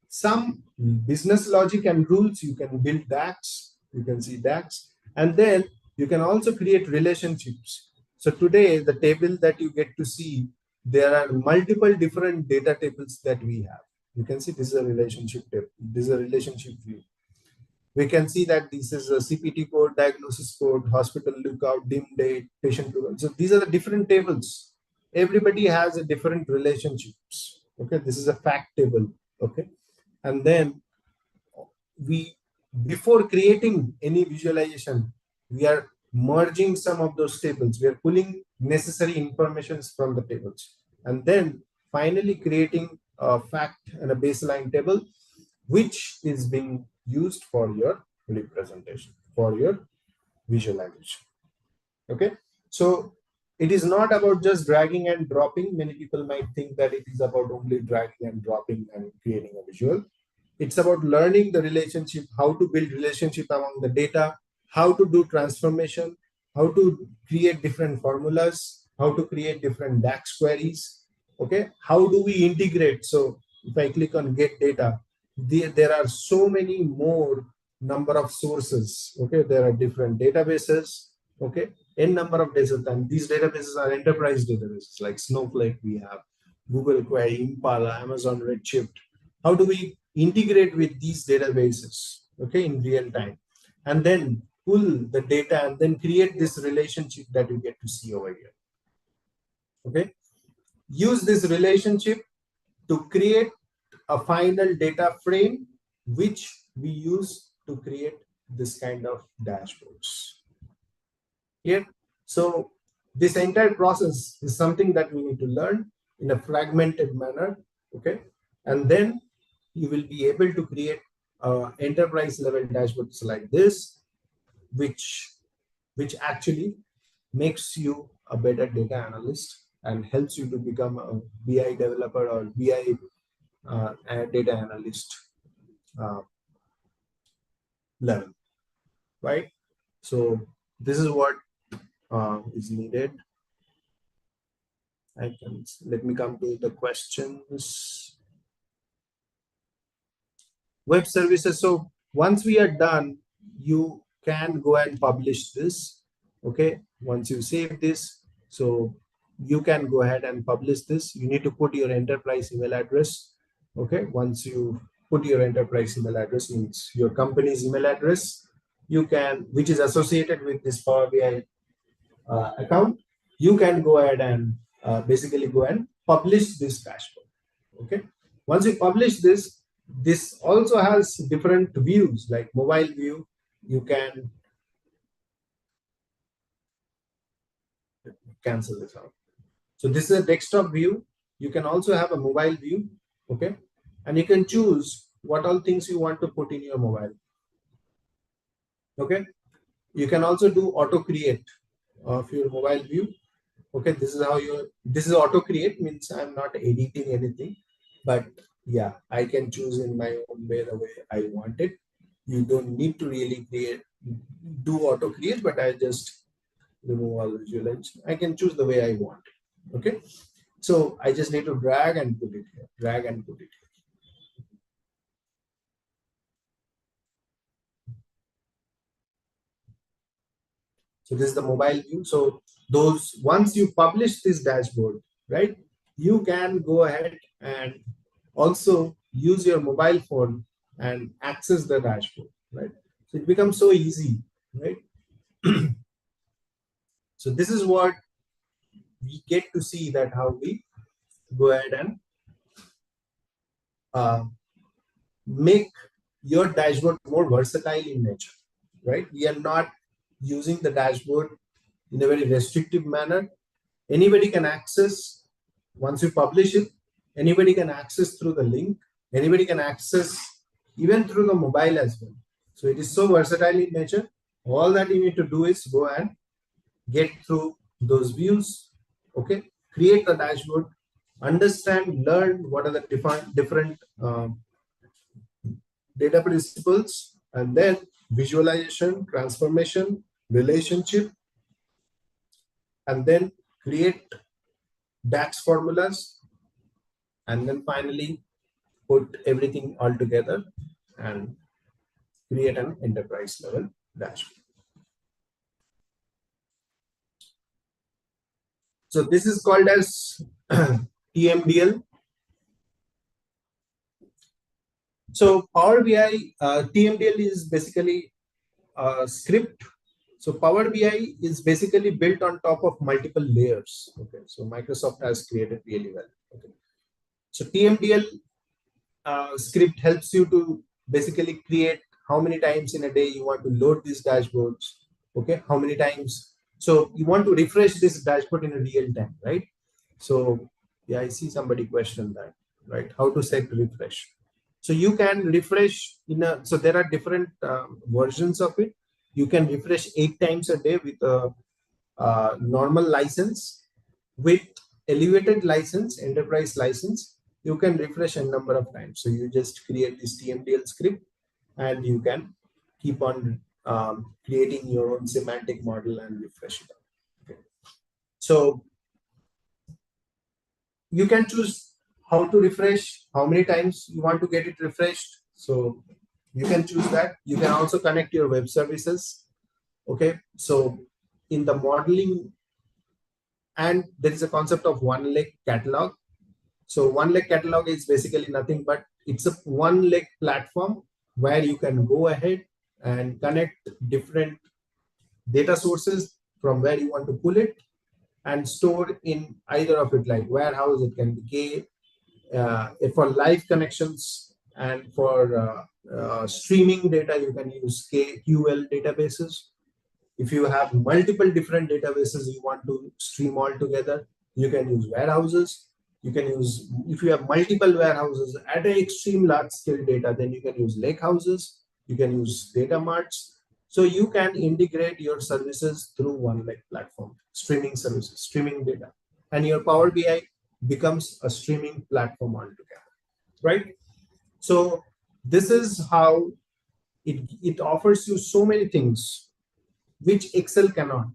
Some business logic and rules, you can build DAX, you can see DAX, and then you can also create relationships. So today, the table that you get to see, there are multiple different data tables that we have. You can see this is a relationship table, this is a relationship view. We can see that this is a CPT code, diagnosis code, hospital lookout, dim date, patient lookout. So these are the different tables. Everybody has a different relationships. Okay, this is a fact table. Okay, and then we, before creating any visualization, we are merging some of those tables. We are pulling necessary informations from the tables, and then finally creating a fact and a baseline table. which is being used for your representation, for your visualization. Okay, so it is not about just dragging and dropping. Many people might think that it is about only dragging and dropping and creating a visual. It's about learning the relationship, how to build relationship among the data, how to do transformation, how to create different formulas, how to create different DAX queries. Okay, how do we integrate? So if I click on get data, there are so many more number of sources. Okay, there are different databases. Okay, n number of databases, and these databases are enterprise databases like Snowflake. We have Google Query, Impala, Amazon Redshift. How do we integrate with these databases, okay, in real time, and then pull the data and then create this relationship that you get to see over here. Okay, use this relationship to create a final data frame which we use to create this kind of dashboards. Here, so this entire process is something that we need to learn in a fragmented manner. Okay, and then you will be able to create enterprise level dashboards like this, which actually makes you a better data analyst and helps you to become a BI developer or BI data analyst level, right? So this is what is needed. Let me come to the questions. Web services. So once we are done, you can go and publish this. Okay, once you save this, so you can go ahead and publish this. You need to put your enterprise email address. Okay, once you put your enterprise email address, means your company's email address, you can, which is associated with this Power BI account, you can go ahead and basically go and publish this dashboard. Okay, once you publish this, this also has different views like mobile view. You can cancel this out. So this is a desktop view. You can also have a mobile view. Okay, and you can choose what all things you want to put in your mobile. Okay, you can also do auto create of your mobile view. Okay, this is how this is auto create, means I'm not editing anything, but yeah, I can choose in my own way the way I want it. You don't need to really do auto create, but I just remove all the visual edge. I can choose the way I want it. Okay, so I just need to drag and put it here, drag and put it here. So this is the mobile view. So those, once you publish this dashboard, right, you can go ahead and also use your mobile phone and access the dashboard, right? So it becomes so easy, right? So this is what we get to see, that how we go ahead and make your dashboard more versatile in nature, right? We are not using the dashboard in a very restrictive manner. Anybody can access. Once you publish it, anybody can access through the link. Anybody can access even through the mobile as well. So it is so versatile in nature. All that you need to do is go and get through those views. Okay, create the dashboard, understand, learn what are the different data principles, and then visualization, transformation, relationship, and then create DAX formulas, and then finally put everything all together and create an enterprise level dashboard. So this is called as TMDL. So Power BI, TMDL is basically a script. So Power BI is basically built on top of multiple layers. Okay, so Microsoft has created really well. Okay, so TMDL script helps you to basically create how many times in a day you want to load these dashboards. Okay, how many times. So you want to refresh this dashboard in a real time, right? So yeah, I see somebody question that, right? How to set refresh. So you can refresh so there are different versions of it. You can refresh 8 times a day with a normal license. With elevated license, enterprise license, you can refresh a number of times. So you just create this TMDL script and you can keep on creating your own semantic model and refresh it. Okay. So you can choose how to refresh, how many times you want to get it refreshed. So you can choose that. You can also connect your web services. Okay. So in the modeling, and there is a concept of one leg catalog. So one leg catalog is basically nothing but it's a one leg platform where you can go ahead and connect different data sources from where you want to pull it and store in either of it, like warehouse, it can be K, for live connections, and for streaming data, you can use KQL databases. If you have multiple different databases you want to stream all together, you can use warehouses. You can use, if you have multiple warehouses at an extreme large scale data, then you can use lake houses, you can use data marts. So you can integrate your services through one lake platform, streaming services, streaming data, and your Power BI becomes a streaming platform altogether, right? So this is how it offers you so many things which Excel cannot.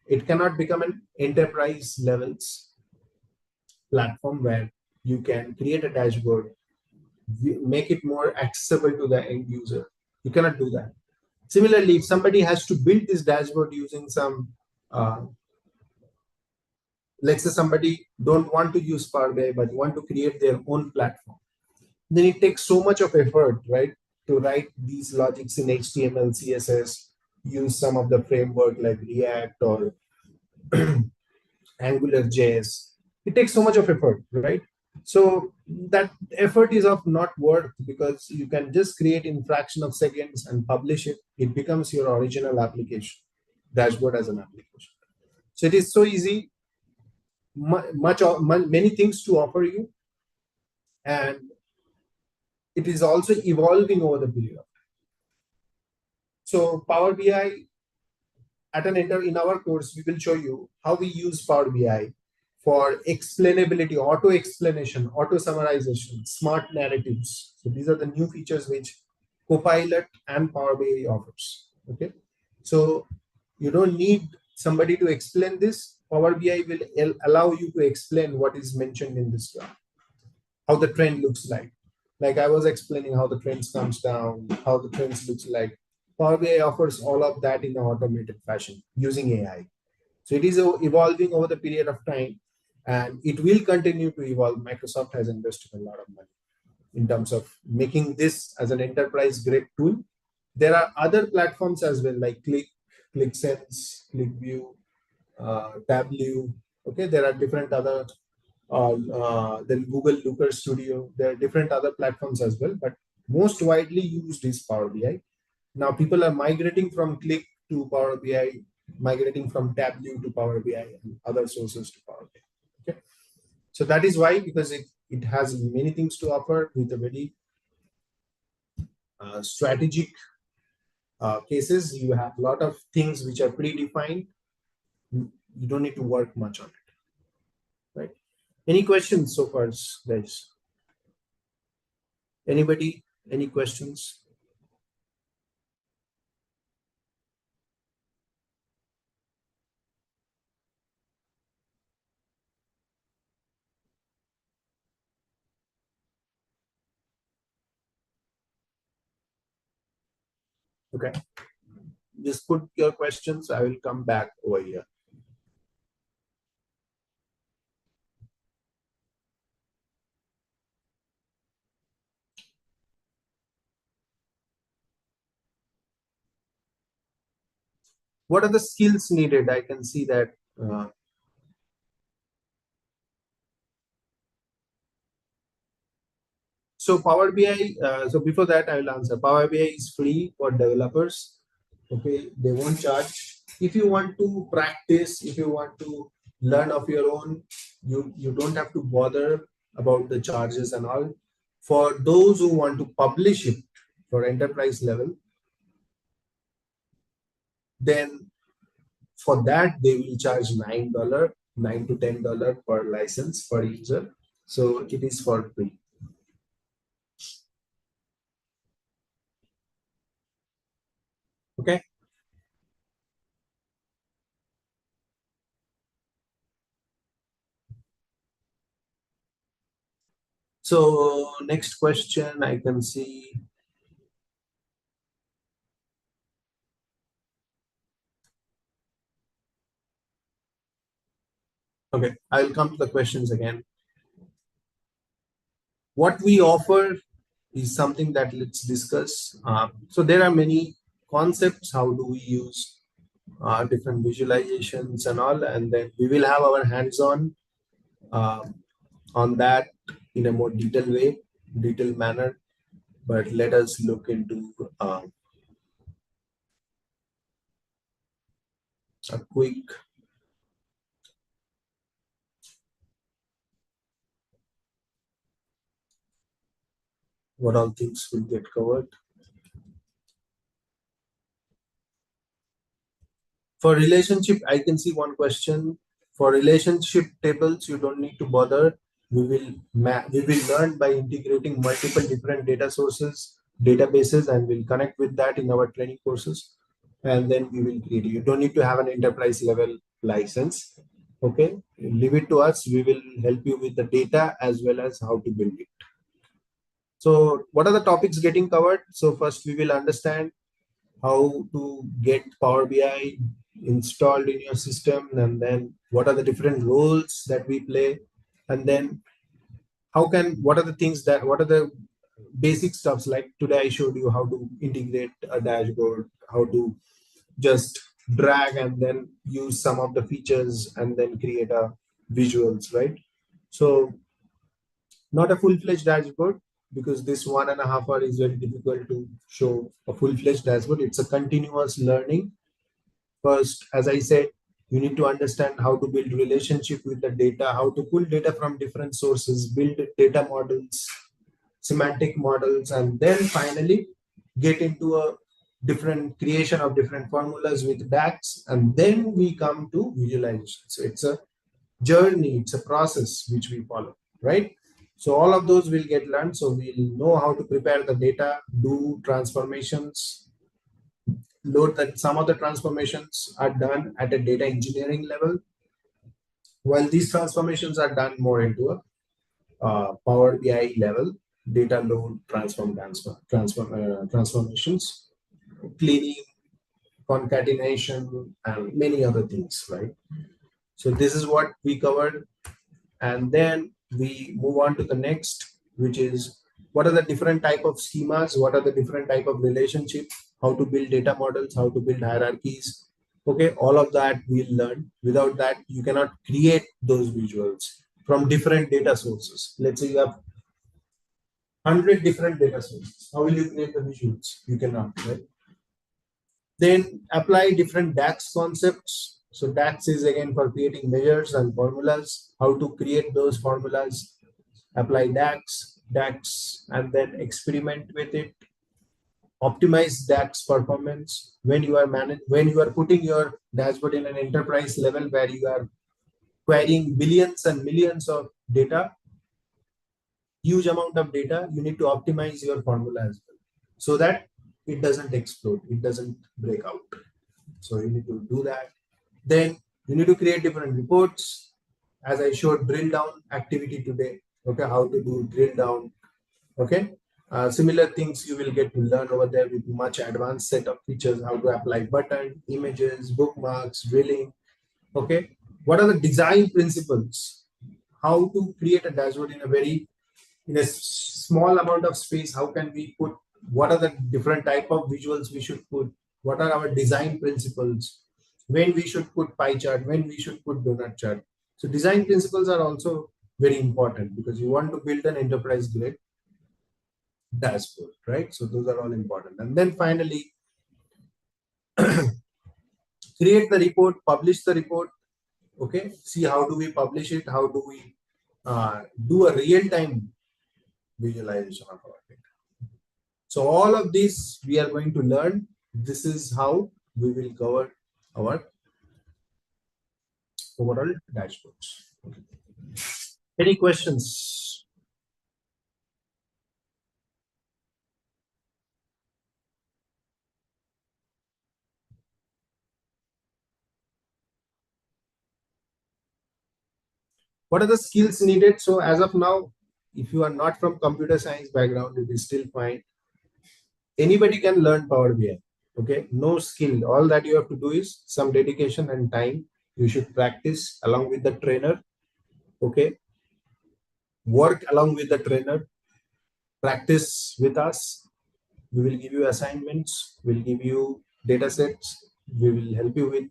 It cannot become an enterprise levels platform where you can create a dashboard, make it more accessible to the end user. You cannot do that. Similarly, if somebody has to build this dashboard using some, let's say somebody don't want to use Power BI but want to create their own platform, then it takes so much of effort, right, to write these logics in HTML, CSS, use some of the framework like React or Angular JS. It takes so much of effort, right? So that effort is of not worth, because you can just create in fraction of seconds and publish it. It becomes your original application, dashboard as an application. So it is so easy, many things to offer you, and it is also evolving over the period of time. So Power BI in our course, we will show you how we use Power BI for explainability, auto explanation, auto summarization, smart narratives. So these are the new features which Copilot and Power BI offers. Okay, so you don't need somebody to explain this. Power BI will allow you to explain what is mentioned in this graph, how the trend looks like. Like I was explaining how the trends comes down, how the trends looks like. Power BI offers all of that in an automated fashion using AI. So it is evolving over the period of time, and it will continue to evolve. Microsoft has invested a lot of money in terms of making this as an enterprise grade tool. There are other platforms as well, like ClickSense, ClickView, Tableau. Okay, there are different other, then Google Looker Studio. There are different other platforms as well, but most widely used is Power BI. Now people are migrating from Click to Power BI, migrating from Tableau to Power BI and other sources to Power BI. Okay, so that is why, because it has many things to offer with a very strategic cases. You have a lot of things which are predefined. You don't need to work much on it, right? Any questions so far, guys? Anybody? Any questions? Okay. Just put your questions. I will come back over here. What are the skills needed? I can see that. So Power BI, so before that I will answer. Power BI is free for developers. Okay, they won't charge. If you want to practice, if you want to learn of your own, you don't have to bother about the charges and all. For those who want to publish it for enterprise level, then for that they will charge $9, $9 to $10 per license per user. So it is for free. Okay. So next question I can see. Okay, I'll come to the questions again. What we offer is something that let's discuss. So there are many concepts. How do we use different visualizations and all, and then we will have our hands-on uh, on that in a more detailed manner. But let us look into a quick what all things will get covered. For relationship, I can see one question. For relationship tables, you don't need to bother. We will learn by integrating multiple different data sources, databases, and we'll connect with that in our training courses. And then we will create it. You don't need to have an enterprise level license. Okay, leave it to us. We will help you with the data as well as how to build it. So what are the topics getting covered? So first we will understand how to get Power BI installed in your system, and then what are the different roles that we play, and then what are the things that, what are the basic stuffs, like today I showed you how to integrate a dashboard, how to just drag and then use some of the features and then create a visuals, right? So not a full-fledged dashboard, because this 1.5 hour is very difficult to show a full-fledged dashboard. It's a continuous learning. First, as I said, you need to understand how to build relationship with the data, how to pull data from different sources, build data models, semantic models, and then finally get into a different creation of different formulas with DAX, and then we come to visualization. So it's a journey, it's a process which we follow, right? So all of those will get learned. So we'll know how to prepare the data, do transformations, load that. Some of the transformations are done at a data engineering level, while these transformations are done more into a Power BI level, data load transformations, cleaning, concatenation, and many other things, right? So this is what we covered. And then we move on to the next, which is what are the different type of schemas, what are the different type of relationships, how to build data models, how to build hierarchies. Okay, all of that we'll learn. Without that, you cannot create those visuals from different data sources. Let's say you have 100 different data sources. How will you create the visuals? You cannot, right? Then apply different DAX concepts. So DAX is again for creating measures and formulas, how to create those formulas, apply DAX, and then experiment with it, optimize DAX performance when you are when you are putting your dashboard in an enterprise level where you are querying billions and millions of data, huge amount of data. You need to optimize your formula as well so that it doesn't explode, it doesn't break out. So you need to do that. Then you need to create different reports. As I showed drill down activity today, okay, how to do drill down, okay. Similar things you will get to learn over there with much advanced set of features, how to apply button, images, bookmarks, drilling, okay. What are the design principles? How to create a dashboard in a very, in a small amount of space, how can we put, what are the different type of visuals we should put, what are our design principles, when we should put pie chart, when we should put donut chart. So design principles are also very important because you want to build an enterprise grade dashboard, right? So those are all important. And then finally, create the report, publish the report, okay. See how do we publish it, how do we do a real-time visualization of our data. So all of these we are going to learn. This is how we will cover our overall dashboards. Any questions? What are the skills needed? So as of now, if you are not from computer science background, it is still fine. Anybody can learn Power BI. Okay, no skill. All that you have to do is some dedication and time. You should practice along with the trainer. Okay, work along with the trainer. Practice with us. We will give you assignments. We'll give you data sets. We will help you with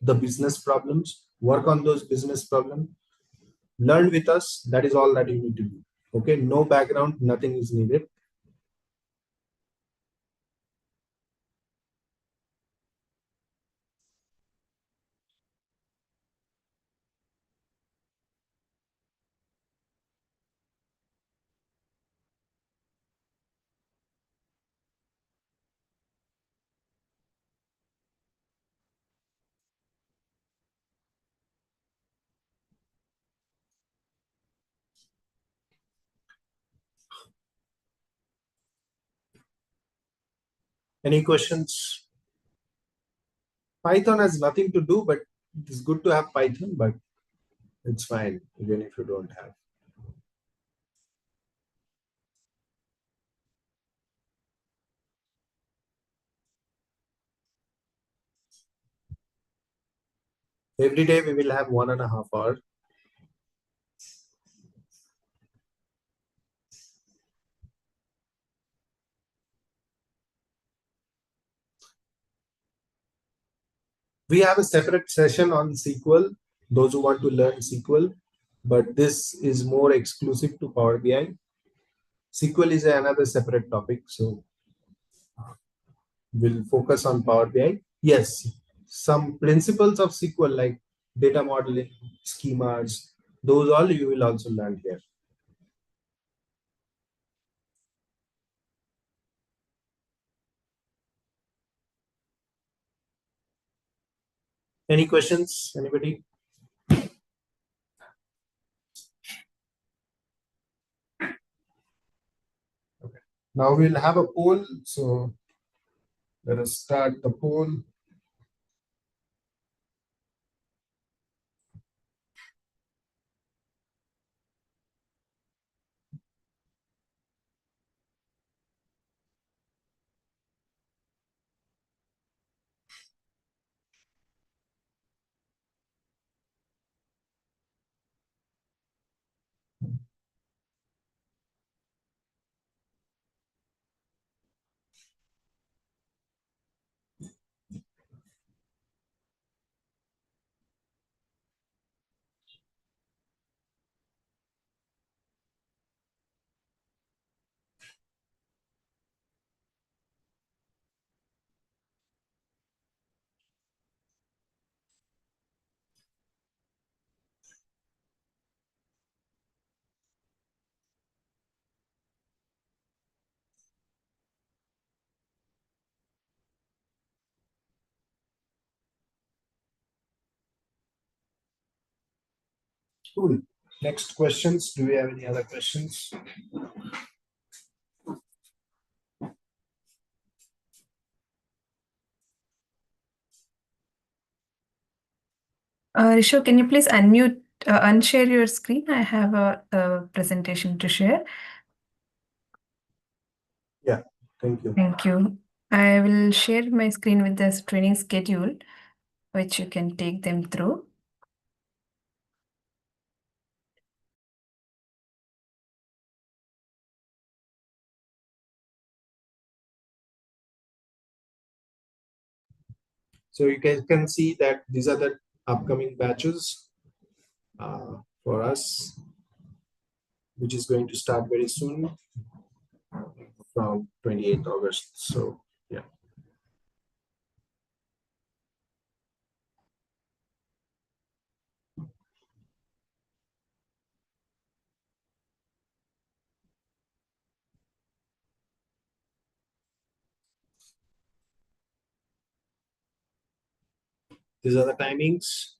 the business problems. Work on those business problems. Learn with us. That is all that you need to do. Okay, no background, nothing is needed. Any questions? Python has nothing to do, but it's good to have Python, but it's fine even if you don't have. Every day we will have 1.5 hours. We have a separate session on SQL, those who want to learn SQL, but this is more exclusive to Power BI. SQL is another separate topic, so we'll focus on Power BI. Yes, some principles of SQL like data modeling, schemas, those all you will also learn here. Any questions, anybody? Okay. Now we'll have a poll, so let us start the poll. Cool. Next questions. Do we have any other questions? Rishabh, can you please unshare your screen? I have a presentation to share. Yeah, thank you. Thank you. I will share my screen with this training schedule, which you can take them through. So you guys can see that these are the upcoming batches for us, which is going to start very soon from 28th August. So yeah. These are the timings.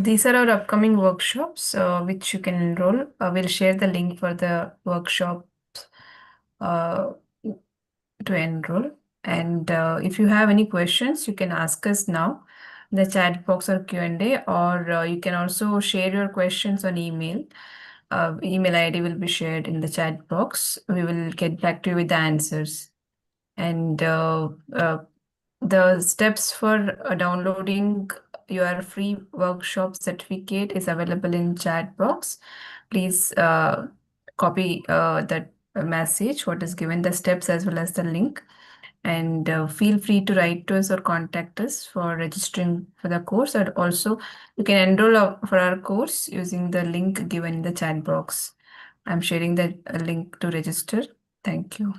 These are our upcoming workshops, which you can enroll. We'll share the link for the workshops to enroll. And if you have any questions, you can ask us now in the chat box or Q&A, or you can also share your questions on email. Email ID will be shared in the chat box. We will get back to you with the answers. And the steps for downloading your free workshop certificate is available in chat box. Please copy that message, what is given, the steps as well as the link. And feel free to write to us or contact us for registering for the course. And also, you can enroll for our course using the link given in the chat box. I'm sharing that link to register. Thank you.